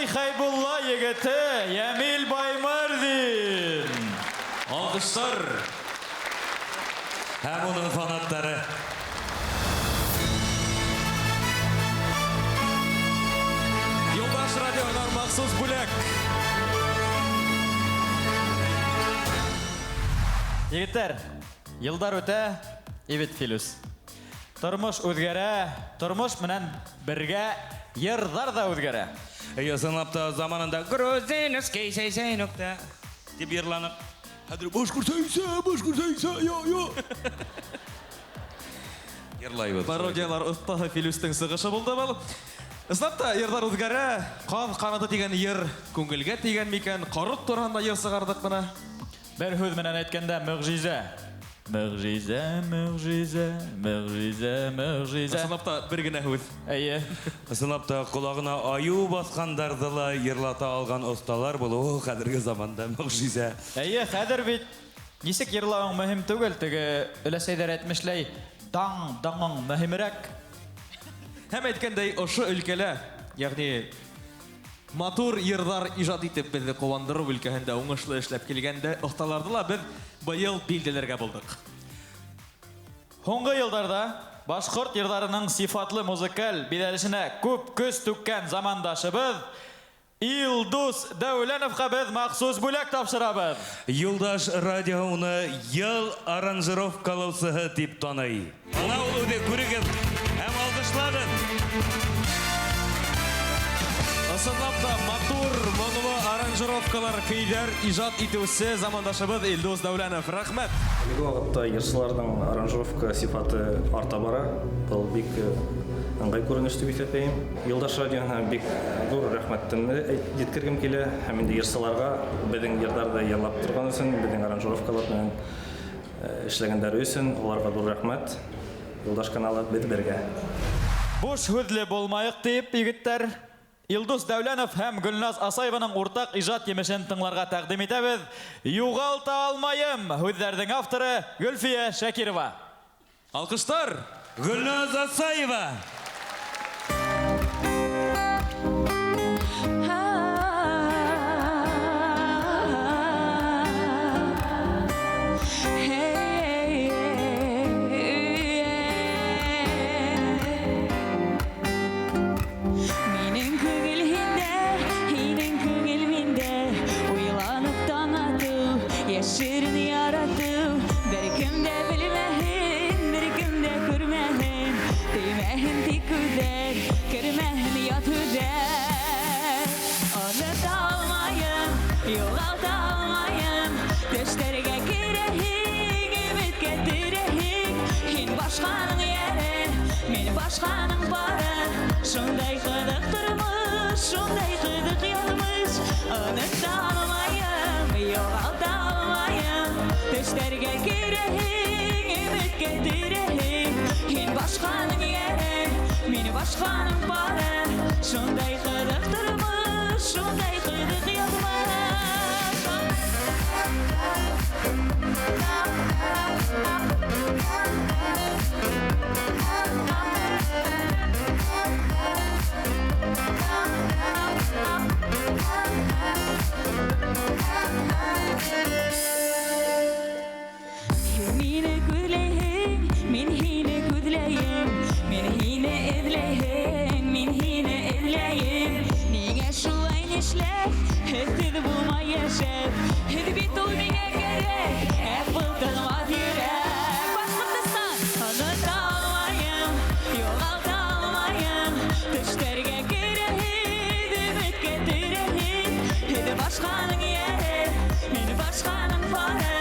Speaker 5: Абай Хайбулла егеті Ямил Баймардин.
Speaker 4: Алғыштар.
Speaker 3: Һәм оның фанаттары.
Speaker 4: Юлдаш радионан махсус бүлек.
Speaker 5: Егеттер, йылдар өтә, ибет филус. Тормыш үзгәрә, тормыш менән бергә йырҙар да үзгәрә.
Speaker 3: Ысынлапта заманында грузинский сәйсәй нокта дип йырланып. Хәзер башкортсайса, я. Йырлайбыз.
Speaker 4: Пародиялар ұстағы Филюстің сығышы болды бұл. Ысынапта йырдар үзгәрә, қан қанаты тигән йыр, күңелгә тигән микән, қарыт турында йыр сығардык бына.
Speaker 5: Бер һүз менән әйткәндә мөғжизә. Мөғжизә.
Speaker 4: Ысынапта бер генә һүз.
Speaker 5: Әйе.
Speaker 3: Ысынлапта құлағына аю басқандарды ла йырлата алған осталар булуы хәзерге заманда мөғжизә.
Speaker 5: Әйе, хәзер бит нисек йырлауың мөһим түгел, теге өләсәйдәр әйтмешләй, даңың мөһимрәк.
Speaker 4: Һәм әйткәндәй, ошо өлкәлә, ягъни матур йырдар ижад итеп безне куандыру өлкәһендә уңышлы эшләп килгәндә, осталарны ла без быел билделәргә булдык.
Speaker 5: Һуңгы йылдарда башкорт йырдарының сифатлы музыкаль биҙәлешенә күп көс түккән замандашыбыҙ Илдус Дәүләновҡа беҙ махсус бүләк тапшырабыҙ.
Speaker 3: Юлдаш радио уны йыл аранжировкалаусыһы дип таный. Ана ул үҙе күрегеҙ һәм алғышлағыҙ.
Speaker 4: Ысынлапта матур, моңлы аранжировкалар, көйҙәр ижад итеүсе замандашыбыҙ Илдус Дәүләнов. Рәхмәт.
Speaker 7: Әлеге вакытта йырсыларның аранжировка сифаты арта бара. Был бик ыңғай күренеш дип иҫәпләйем. Юлдаш радиона бик зур рәхмәтемне еткергем килә. Һәм инде йырсыларга беҙҙең йырҙарҙы йырлап торған өсөн, беҙҙең аранжировкалар менән эшләгәндәре өсөн уларға зур рәхмәт. Юлдаш каналы беҙ бергә.
Speaker 5: Буш һүҙле булмайыҡ тип, егеттәр, Илдус Дәүләнов һәм Гөлназ Асаеваның уртаҡ ижад емешен тыңларға тәҡдим итәбеҙ. Юғалта алмайым. Һүҙҙәрҙең авторы Гөлфиә Шакирова.
Speaker 4: Алҡыштар!
Speaker 3: Гөлназ Асаева.
Speaker 13: Şirin yarattım, bir kim de bilmehin, bir kim de görmehin, değmehin tek güzel, görmehin yat güzel. Unutalmayın, yoğaltalmayın, düşlerge girehin, ümit getirehin. Hin başkanın yeri, men başkanın barı, şunday kıdık durmuş, şunday kıdık yanmış. Unutalmayın, yoğaltalmayın, düşlerge girehin, ümit getirehin. Hin başkanın yeri, men başkanın barı, şunday kıdık durmuş, şunday kıdık yanmış. Mine güleyim, min hine güleyim, min hine edleyim, min hine edleyim. Niye şu aynı işler, hedi bulma yaşar, hedi bit ol mine gerek, hep bıldırmaz yürek. Başkırtıstan, unutalmayın, yoğaltalmayın, düşlerge girehin, ümit getirehin. Hedi başkanın yeri, meni başkanın barı,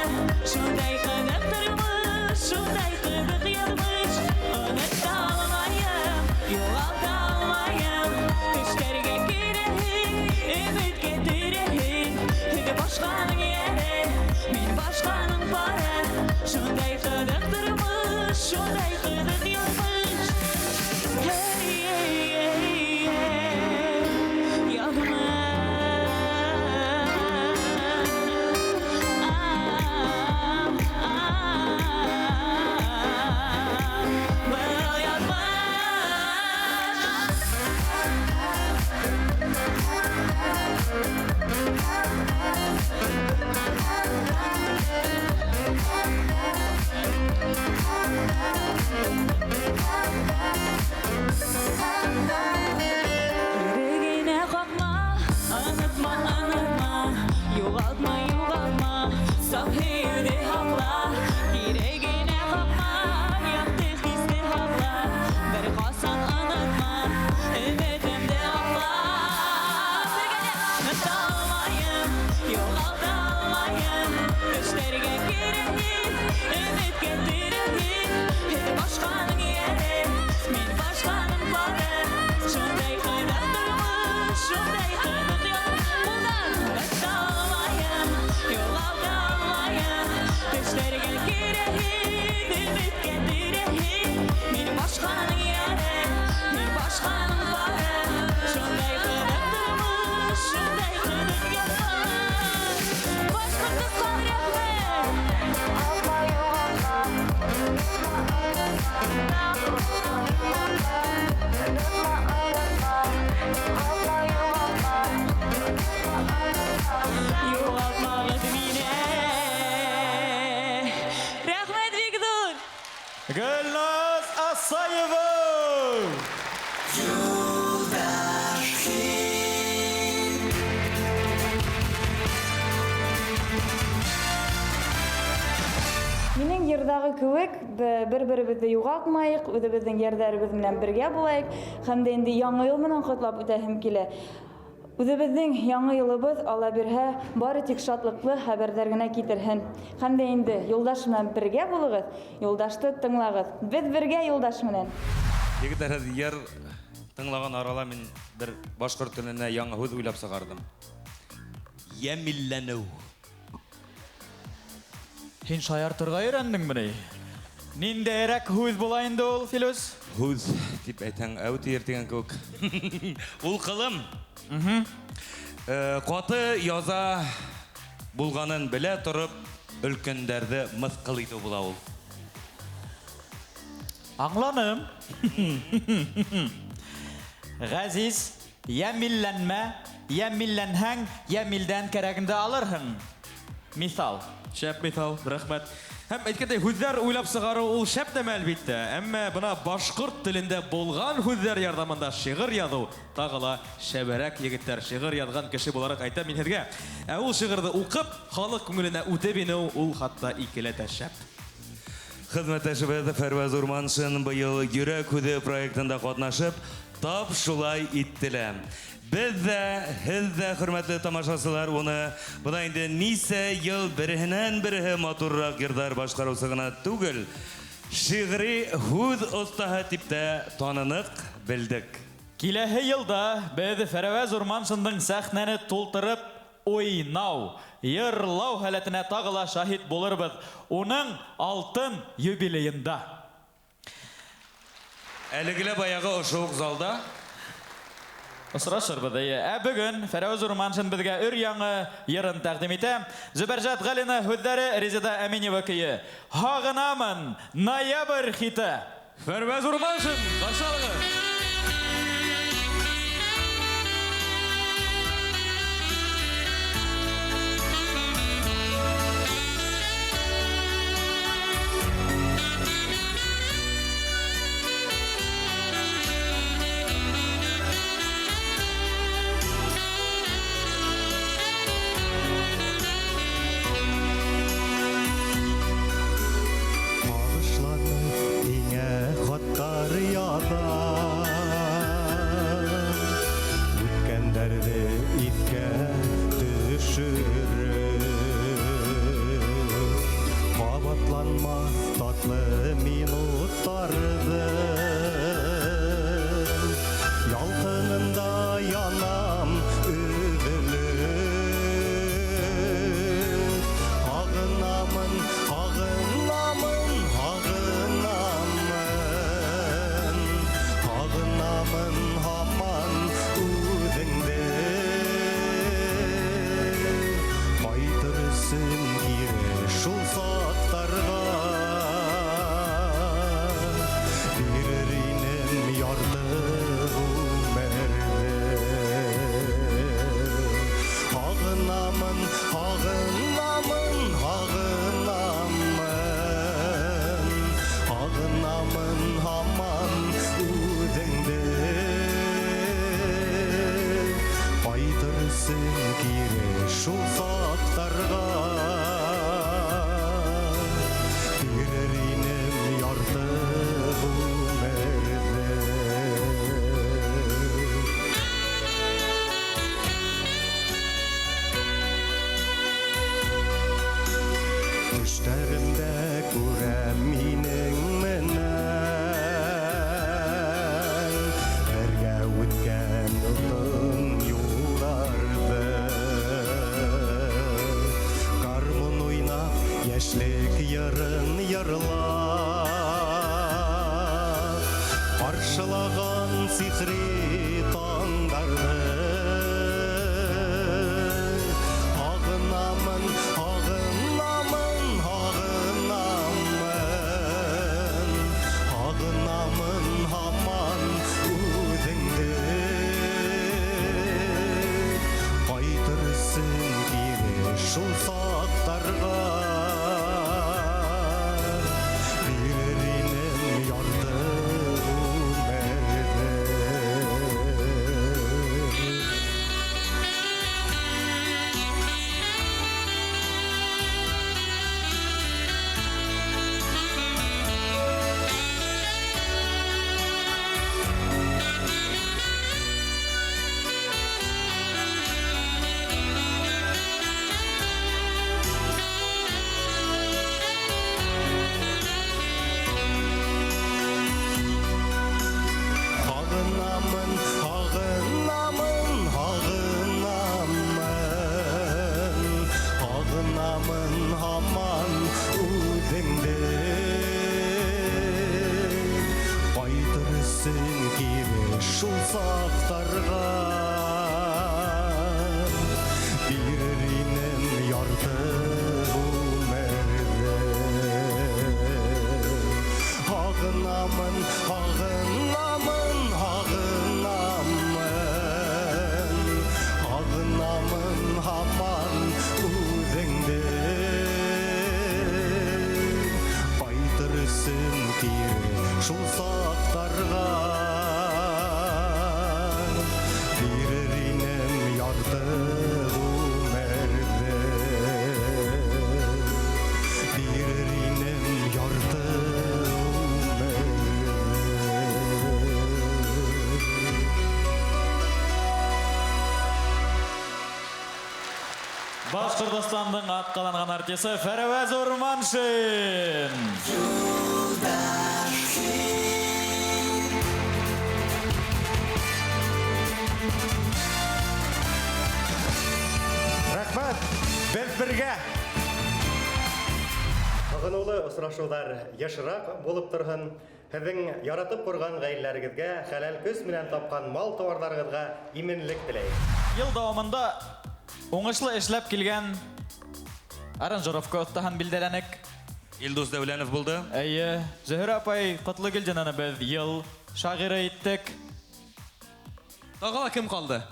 Speaker 13: şunday kıdık durmuş, şunday kıdık yanmış. Unutalmayın, yoğaltalmayın, düşlerge girehin, ümit getirehin. Hedi başkanın yeri, meni başkanın barı, Юғалтмағыз мені. Рахмет, Бекдур.
Speaker 5: Гүлназ Асаева!
Speaker 8: Минең йырдагы кебек, бер-беребезне югалтмайык, үзебезнең ярдәребез белән бергә булайык, һәм дә инде яңа ел менән котлап үтәһем килә. Үзебезнең яңа елыбыз Алла бирһә, бары тик шатлыклы хәбәрләр генә китерһен. Һәм дә инде юлдаш менән бергә булыгыз, юлдашты тыңлагыз. Без бергә юлдаш менән.
Speaker 3: Егетләр, яр тыңлаган арала мин бер башкорт теленә яңа һүз уйлап сыгардым. Ямилләнү.
Speaker 5: Һин шаяртырга өйрәндең менә. Ниндәйрәк һүз була инде ул, Филус?
Speaker 3: Һүз дип әйтәң, әүтер дигән кебек. Ул кылым. Каты яза булганын белә торып, өлкәннәрне мыскыл итү була ул.
Speaker 5: Аңланым. Газиз, ямилләнмә, ямилләнһәң, ямилдән кәрәгендә алырһың. Мисал.
Speaker 4: Шәп мисал, рәхмәт. Һәм әйткәндәй, һүзләр уйлап сыгару ул шәп тә әлбиттә. Әмма бына башкорт телендә булган һүзләр ярдәмендә шигырь язу тагыла шәбәрәк егетләр. Шигырь язган кеше буларак әйтәм мин һеҙгә. Ә ул шигырьне укып, халык күңеленә үтеп инеү ул хатта икеләтә шәп.
Speaker 3: Хезмәттәшебез Фәрваз Урманшин быел Йөрәк һүзе проектында катнашып, тап шулай иттеләр. Без дә, һез дә, хөрмәтле тамашачылар, уны бына инде нисә ел береннән-бере матуррак йырдар башкарусы гына түгел, шигъри һүз остаһы дип тә танынык, белдек.
Speaker 5: Киләһе елда без Фәрваз Урманшиндың сәхнәне тултырып ойнау, йырлау һәләтенә тагыла шаһит булырбыз. Уның алтын юбилейында.
Speaker 3: Әлегелә баягы ошо залда
Speaker 5: Осрашырбыз. Ә бүгін Фәрваз Урманшин безгә өр-яңы йырын тәкъдим итә. Зөбәрҗәт Галина һүзләре, Резеда Әминева көе. Һагынамын, ноябрь хиты.
Speaker 4: Фәрваз Урманшин, каршы алыгыз.
Speaker 1: сақтарға берерінен ярты өмірді ағынамын ағынамын ағынамын ағынамын аман өзіңді айтырсын кері шул сақтарға берерінен ярты өмірді берерінен ярты
Speaker 5: Башқұртстанның атқаланған артисі Фәрәуәз Урманшин.
Speaker 1: Рахмат, біз бірге.
Speaker 14: Ағынулы ұсырашулар ешірақ болып тұрғын, Һеҙҙең яратып ҡорған ғаиләләрегеҙгә, хәләл көс менән тапҡан мал тауарларығыҙға именлек теләйем.
Speaker 5: Йыл дауамында уңышлы эшләп килгән аранжировка оҫтаһын билдәләнек.
Speaker 3: Илдус Дәүләнов булды.
Speaker 5: Әйе, Зөһрә апай Ҡотлогөлдинаны беҙ йыл шағиры иттек.
Speaker 4: Тағы ла кем қалды?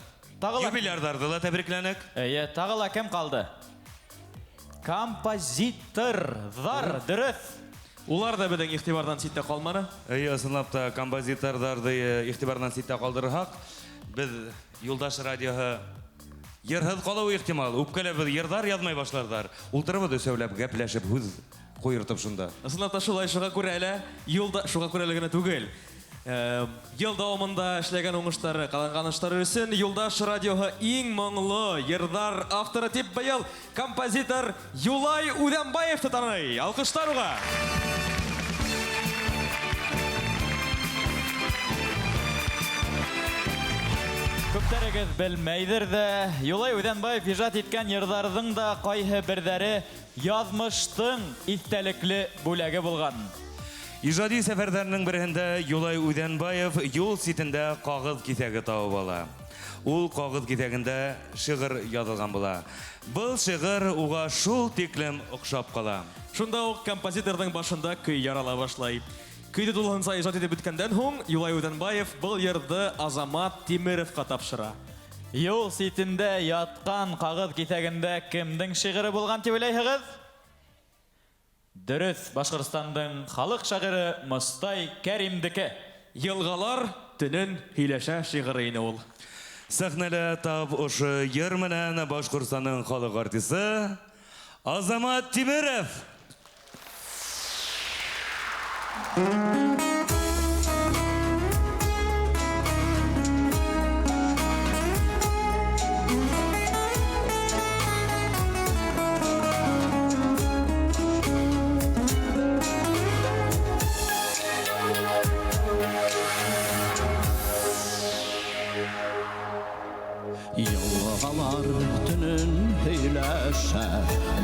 Speaker 3: Юбилярҙарҙы ла тәбрикләнек.
Speaker 5: Әйе, тағы ла кем қалды? Композиторҙар, дөрөҫ.
Speaker 4: Улар да беҙҙең иғтибарҙан ситтә ҡалманы.
Speaker 3: Әйе, ысынлап та композиторҙарҙы иғтибарҙан ситтә ҡалдырһаҡ, беҙ Юлдаш радиоһы йырһыҙ ҡалыуы ихтимал. Үпкәләбеҙ, йырҙар яҙмай башларҙар. Ултырыбыҙ өсәүләп, гәпләшеп, һүҙ ҡуйыртып шунда.
Speaker 4: Ысынлап та шулай, шуға күрә әле, шуға күрә әле генә түгел. Йыл дауамында эшләгән уңыштары, ҡаланған эштәре өсөн Юлдаш радиоһы иң моңло йырҙар авторы тип быйыл композитор Юлай Үҙәнбаевты таный. Алҡыштар уға!
Speaker 5: Күптәрегеҙ белмәйҙер ҙә, Юлай Үҙәнбаев ижад иткән йырҙарҙың да ҡайһы берҙәре яҙмыштың иҫтәлекле бүләге булған.
Speaker 3: Ижади сәфәрҙәренең береһендә Юлай Үҙәнбаев юл ситендә ҡағыҙ киҫәге табып ала. Ул ҡағыҙ киҫәгендә шиғыр яҙылған була. Был шиғыр уға шул тиклем оҡшап ҡала.
Speaker 4: Шунда уҡ композиторҙың башында көй ярала башлай. Көйҙө тулыһынса ижад итеп бөткәндән һуң, Юлай Үҙәнбаев был йырҙы Азамат Тимеровҡа тапшыра.
Speaker 5: Юл ситендә ятҡан ҡағыҙ киҫәгендә кемдең шиғыры булған тип уйлайһығыҙ? Дөрөҫ, Башҡортостандың халыҡ шағиры Мостай Кәримдеке.
Speaker 4: Йылғалар төнөн һөйләшә шиғыры ине ул.
Speaker 3: Сәхнәлә тап ошо йыр менән Башҡортостандың халыҡ артисы Азамат Тимеров.
Speaker 1: Йылғалар төнөн һөйләшә,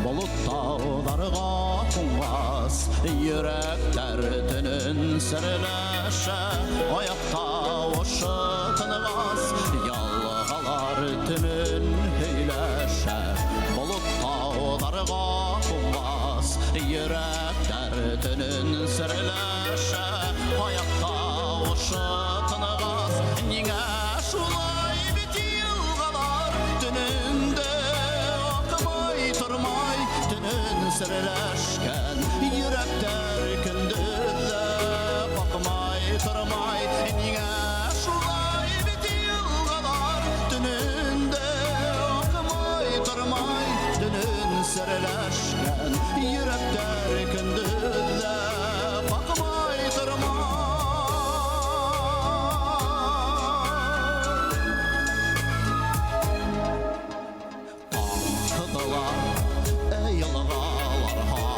Speaker 1: болот тауҙарға ҡунғас, йөрәктәр төнөн серләшә, аяҡ тауышы тынығас. Йылғалар төнөн һөйләшә, болот тауҙарға ҡунғас, йөрәктәр төнөн серләшә, аяҡ тауышы тынығас. Ниңә шулай бит йылғалар төнөндә аҡмай тормай, төнөн серләшкән йөрәктәр көндөҙҙә баҡмай тормай. Ниңә шулай бит йылғалар төнөндә аҡмай тормай, төнөн серләшкән йөрәктәр көндөҙҙә баҡмай тормай. Йылғалар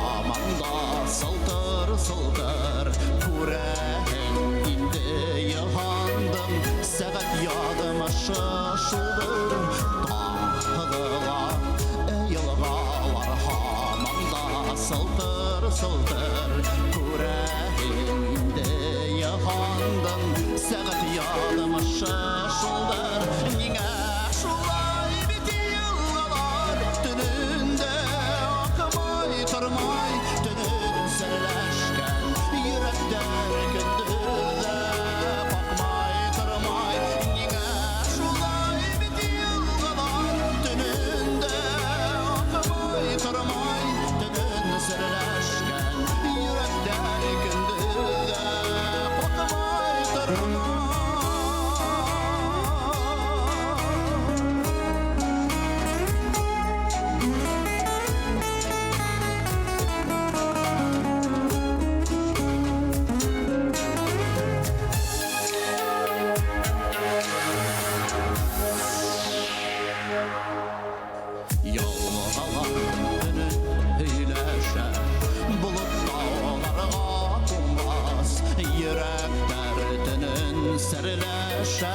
Speaker 15: sirleşe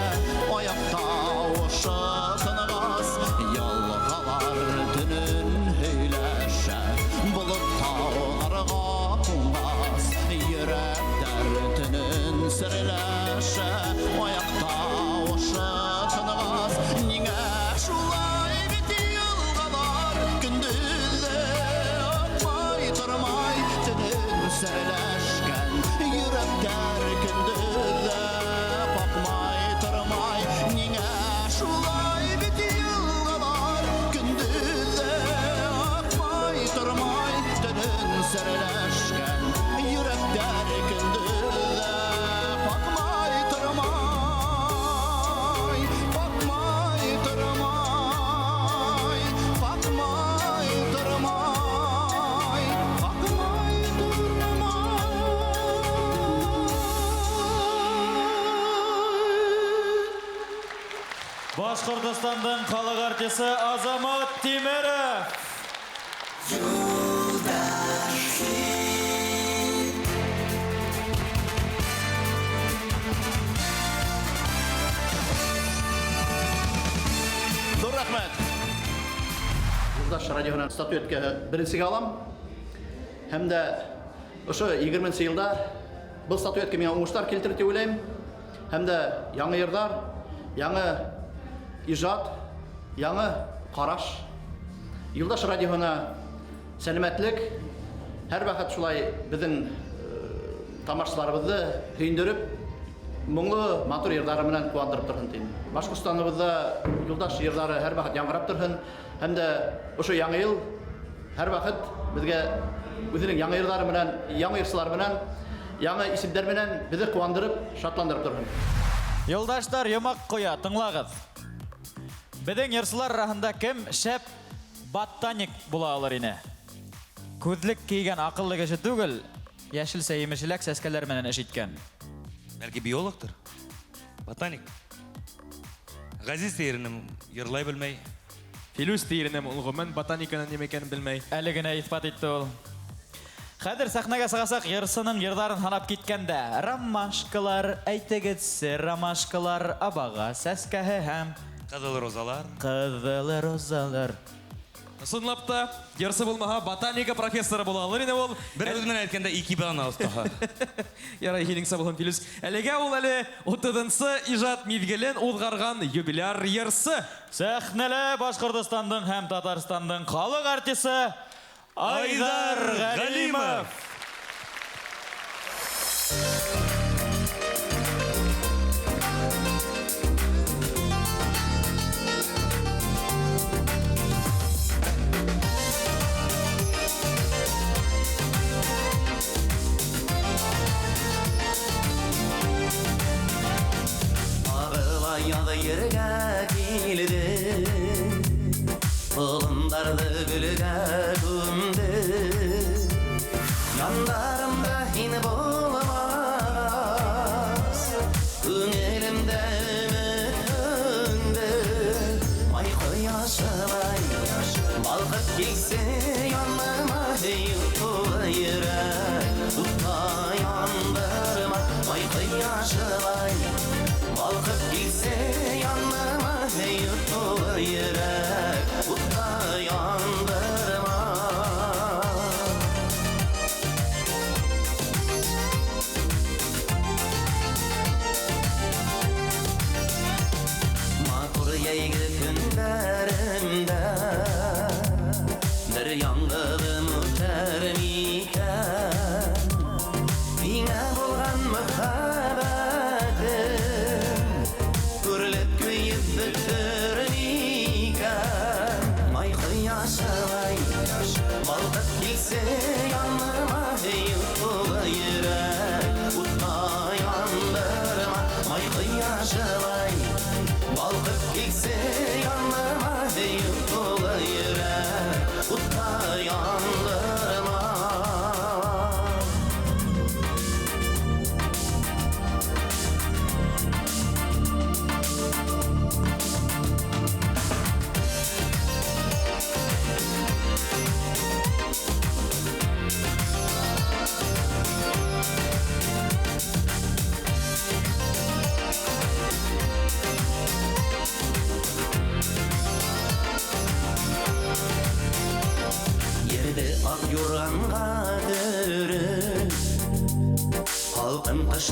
Speaker 15: ayakta uşatınız yalgalar dünün heyleşe bulut tağlarga kungas yürek derdinin sirleşe ayakta uşatınız niye şulay biti yalgalar gündüzde akmay turmay dünün sirleşken yürekler gündüzde bakmay turmay niye şulay biti yalgalar gündüzde akmay turmay dünün sirleşken yürekler gündüzde bakmay turmay bakmay turmay bakmay turmay bakmay
Speaker 5: Башқұртстанның халық артисі Азамат Тимеров.
Speaker 12: Зор рахмет. Юлдаш радионан статуэтке біріншіге алам. Hem de ошо 20-нче жылда бұл статуэтке мен уңыштар келтірді деп ойлаймын. Hem de яңы йырдар, яңы ижад, яңы қараш. Юлдаш радиона сәлемәтлек, һәр вакыт шулай біздің тамашачыларыбызды көйіндіріп, мұңлы матур йырдары менен куандырып тұрһын дейм. Башкортстаныбызда Юлдаш йырдары һәр вакыт яңгырап тұрһын. Hem de ошо яңы ел һәр вакыт бізге өзінің яңы йырдары менен, яңы йырчылар менен, яңы исемдер менен бізді куандырып, шатландырып тұрһын.
Speaker 5: Yoldaşlar yımak koya, tınlağız. Bizim yırsılar arasında kim şep battanik bula alır yine. Küzlük kiygen akıllı kişi түгіл, yeşilse yemişilek seskeler menen eşitken.
Speaker 3: Belki biyologtur. Botanik. Газиз терінім йырлай білмей.
Speaker 4: Филус тиерінем ұлғымен ботаниканың немекенін білмей.
Speaker 5: Әлі гіне итпат етті ол. Қадір сахнаға сығасақ йырсының йырдарын ханап кеткенде. Ромашкалар, әйтегітсі ромашкалар, абаға сәскәһі һәм
Speaker 3: Қызыл розалар.
Speaker 5: Қызыл розалар.
Speaker 4: Сынлапта, йырсы болмаға ботаника профессоры бола алыр ене ол.
Speaker 3: Бір өзімен әйткенде 2 балан ауыстыға.
Speaker 4: Ярай хеліңсі болын Филус. Әліге ол әлі 30-сы ижат мезгілін ұлғарған юбиляр йырсы.
Speaker 5: Сәхнелі Башқұртстанның һәм Татарстанның халық артисі Айдар Галимов.
Speaker 15: Ağlayadı yerge kilidi Bulundardı gülüge gündü Yanlarımda hin bulamaz Üngelimde ümitündü Mayko yaşılay Balkıp gitse yanlarıma Yutuğu yürek Tutma yandırma Mayko yaşılay Balkıp gitse yanlarıma Yutuğu yürek Tutma yandırma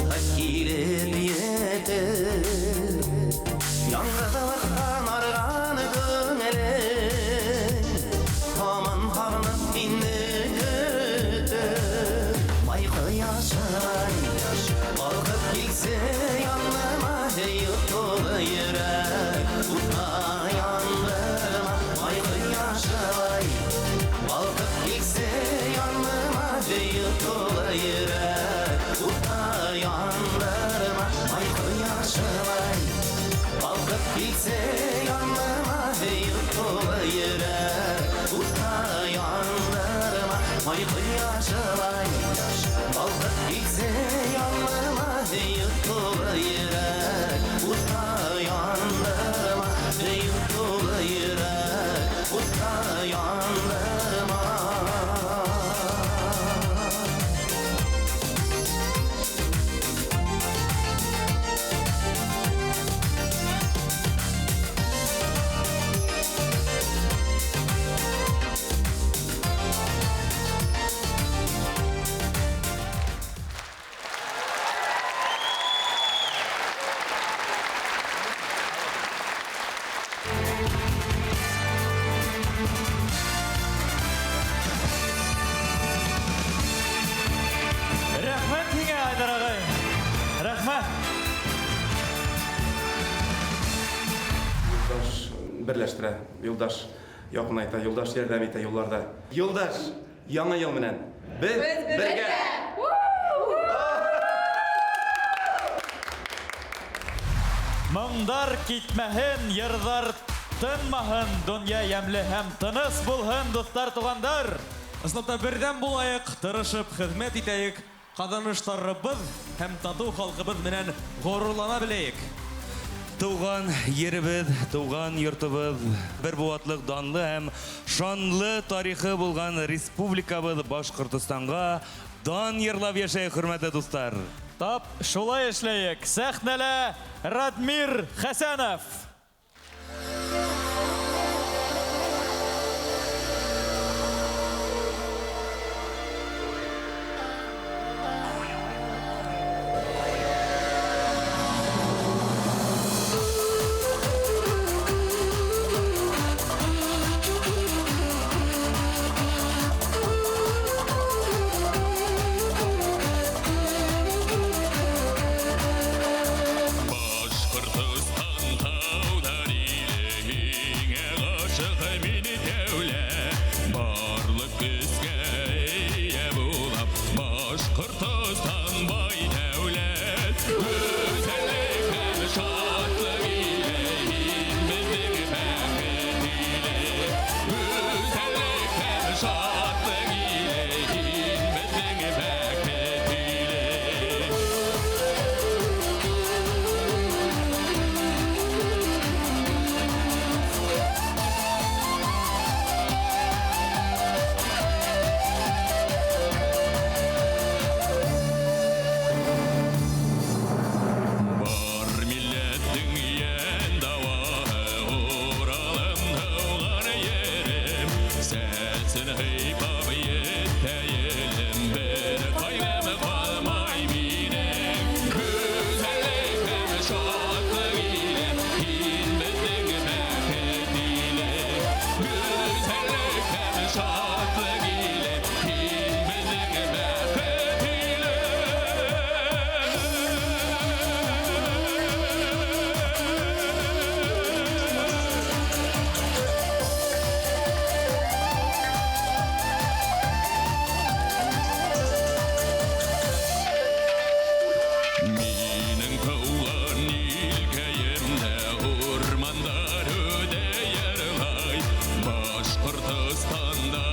Speaker 15: Başta kilir yeter Yangıdan arğanı göngelen Aman harnıp binni götür Bayqı yaşay Balqıp gelse yanıma Yutulı yürek Utma yandırma Bayqı yaşay Balqıp gelse yanıma Yutulı yürek Utma yandırma Bayqı yaşay Balqıp gelse yanıma Yutulı yürek Utma yandırma Bayqı yaşay Balqıp gelse yanıma Yutulı yürek Utma yandırma Yutulı yürek Utma yandırma
Speaker 5: Рәхмәт һиңә, Айдар ағай. Рәхмәт.
Speaker 11: Юлдаш берләштерә, Юлдаш якынайта, Юлдаш ярдәм итә юлларда. Юлдаш, яңа ел менән без бергә.
Speaker 5: Моңдар китмәһен, йырҙар тынмаһын, донъя йәмле һәм тыныс булһын, дуҫтар, туғандар.
Speaker 4: Ысынлапта бердәм булайык, тырышып хеҙмәт итәйек, ҡаҙаныштарыбыҙ һәм татыу халҡыбыҙ менән ғорурлана беләйек.
Speaker 3: Туган еребез, туган йортыбыз, бер буатлык данлы һәм шанлы тарихы булган республикабыз Башҡортостанға дан йырлап яшәй, хөрмәтле дуҫтар.
Speaker 5: Тап, шулай эшләйек. Сәхнәлә Радмир Хәсәнов.
Speaker 1: Башқұртыстан таудар илегіңе ғашық мені дәуле барлық күзге ие болып Башқұртыстан бай дәулет өзәлік һәм шатлық илейін біздің бәхет иле өзәлік һәм шатлық илейін біздің бәхет иле Бар милләттің ен дауы Уралым тауған ерім Сәтсін ғипап еттәйілім Бір қайнам қалмай менің Күзәлік һәм шатлық иле Ин біздің бәхет иле Күзәлік һәм шатлық иле Ин біздің бәхет иле Менің туған елкәйімді ормандар өдейірғай Башқұртыстанда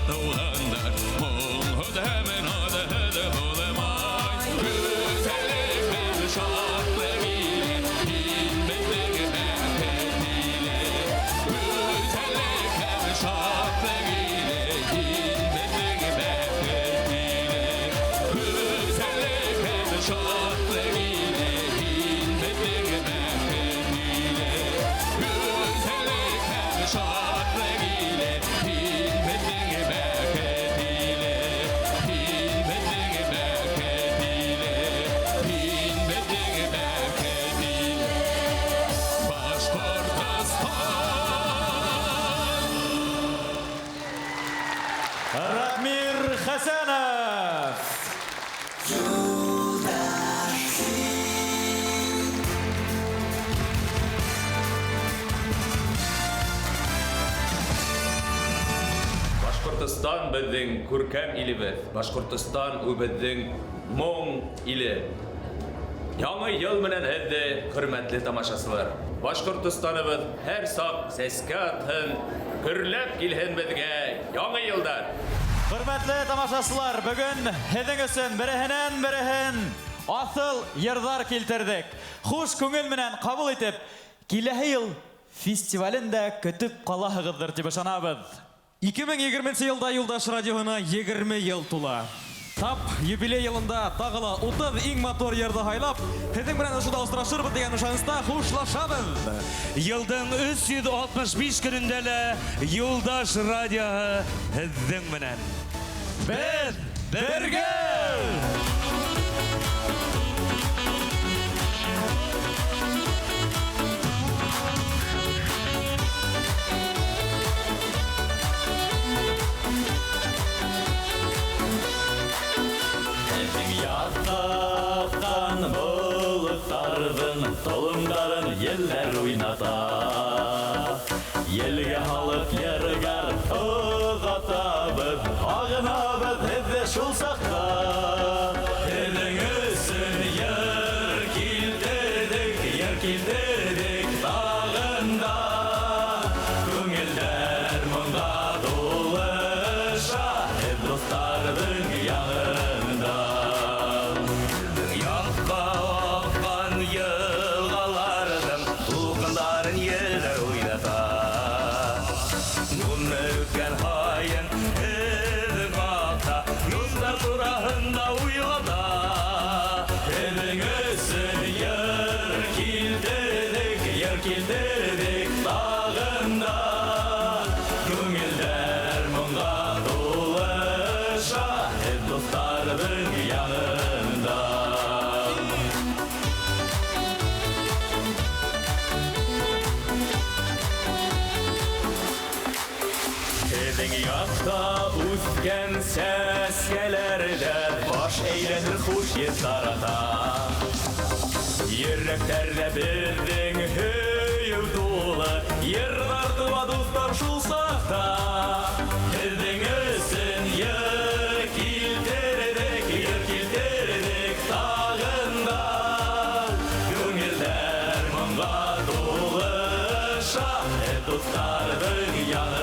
Speaker 1: туғандар мұңғыд әмін адыд болмай Күзәлік һәм шатлық иле ин біздің бәхет иле Күзәлік һәм шатлық иле ин біздің бәхет иле Күзәлік һәм шатлық иле ин біздің бәхет иле Күзәлік һәм шатлық иле ин біздің бәхет иле
Speaker 4: Башкортстан безнең күркәм илебез. Башкортстан у безнең моң иле. Яңа ел менән һеҙҙе, хөрмәтле тамашасылар. Башкортстаныбыҙ һәр саҡ сәскә атһын, гөрләп килһен беҙгә яңы йылдар.
Speaker 5: Хөрмәтле тамашасылар, бөгөн һеҙҙең өсөн береһенән-береһен аҫыл йырҙар килтердек. Хуш күңел менән ҡабул итеп, киләһе йыл фестивален дә көтөп ҡалаһығыҙҙыр тип ышанабыҙ.
Speaker 4: 2020 елда Юлдаш радиоһына 20 ел тула. Тап юбилей йылында тағыла 30 иң мотор йырҙы һайлап, һеҙҙең менән ошода осрашырбыҙ дигән ышаныста хушлашабыҙ.
Speaker 3: Йылдың 365 көнөндә лә Юлдаш радиоһы һеҙҙең менән.
Speaker 5: Беҙ бергә!
Speaker 16: Толымдарын елләр уйната, елгә халык ярыгар оҙатабыҙ, ағынабыҙ һеҙҙе шул саҡта. Һеҙҙең өсөн йыр килтерҙек тағында, күңелдәр моңға тулыша, һеҙ дуҫтарҙың яғында. Килтердек тағында, күңелдәр моңға тулыша, һеҙ дуҫтарҙың яғында. Һеҙҙең яҡта үҫкән сәскәләрҙә баш әйләнер хуш еҫ тарата. Йөрәктәрҙә беҙҙең һөйөү тулы, йырҙар туа дуҫтар шул саҡта. Һеҙҙең өсөн йыр килтерҙек тағында, күңелдәр моңға тулыша, һеҙ дуҫтарҙың яғында.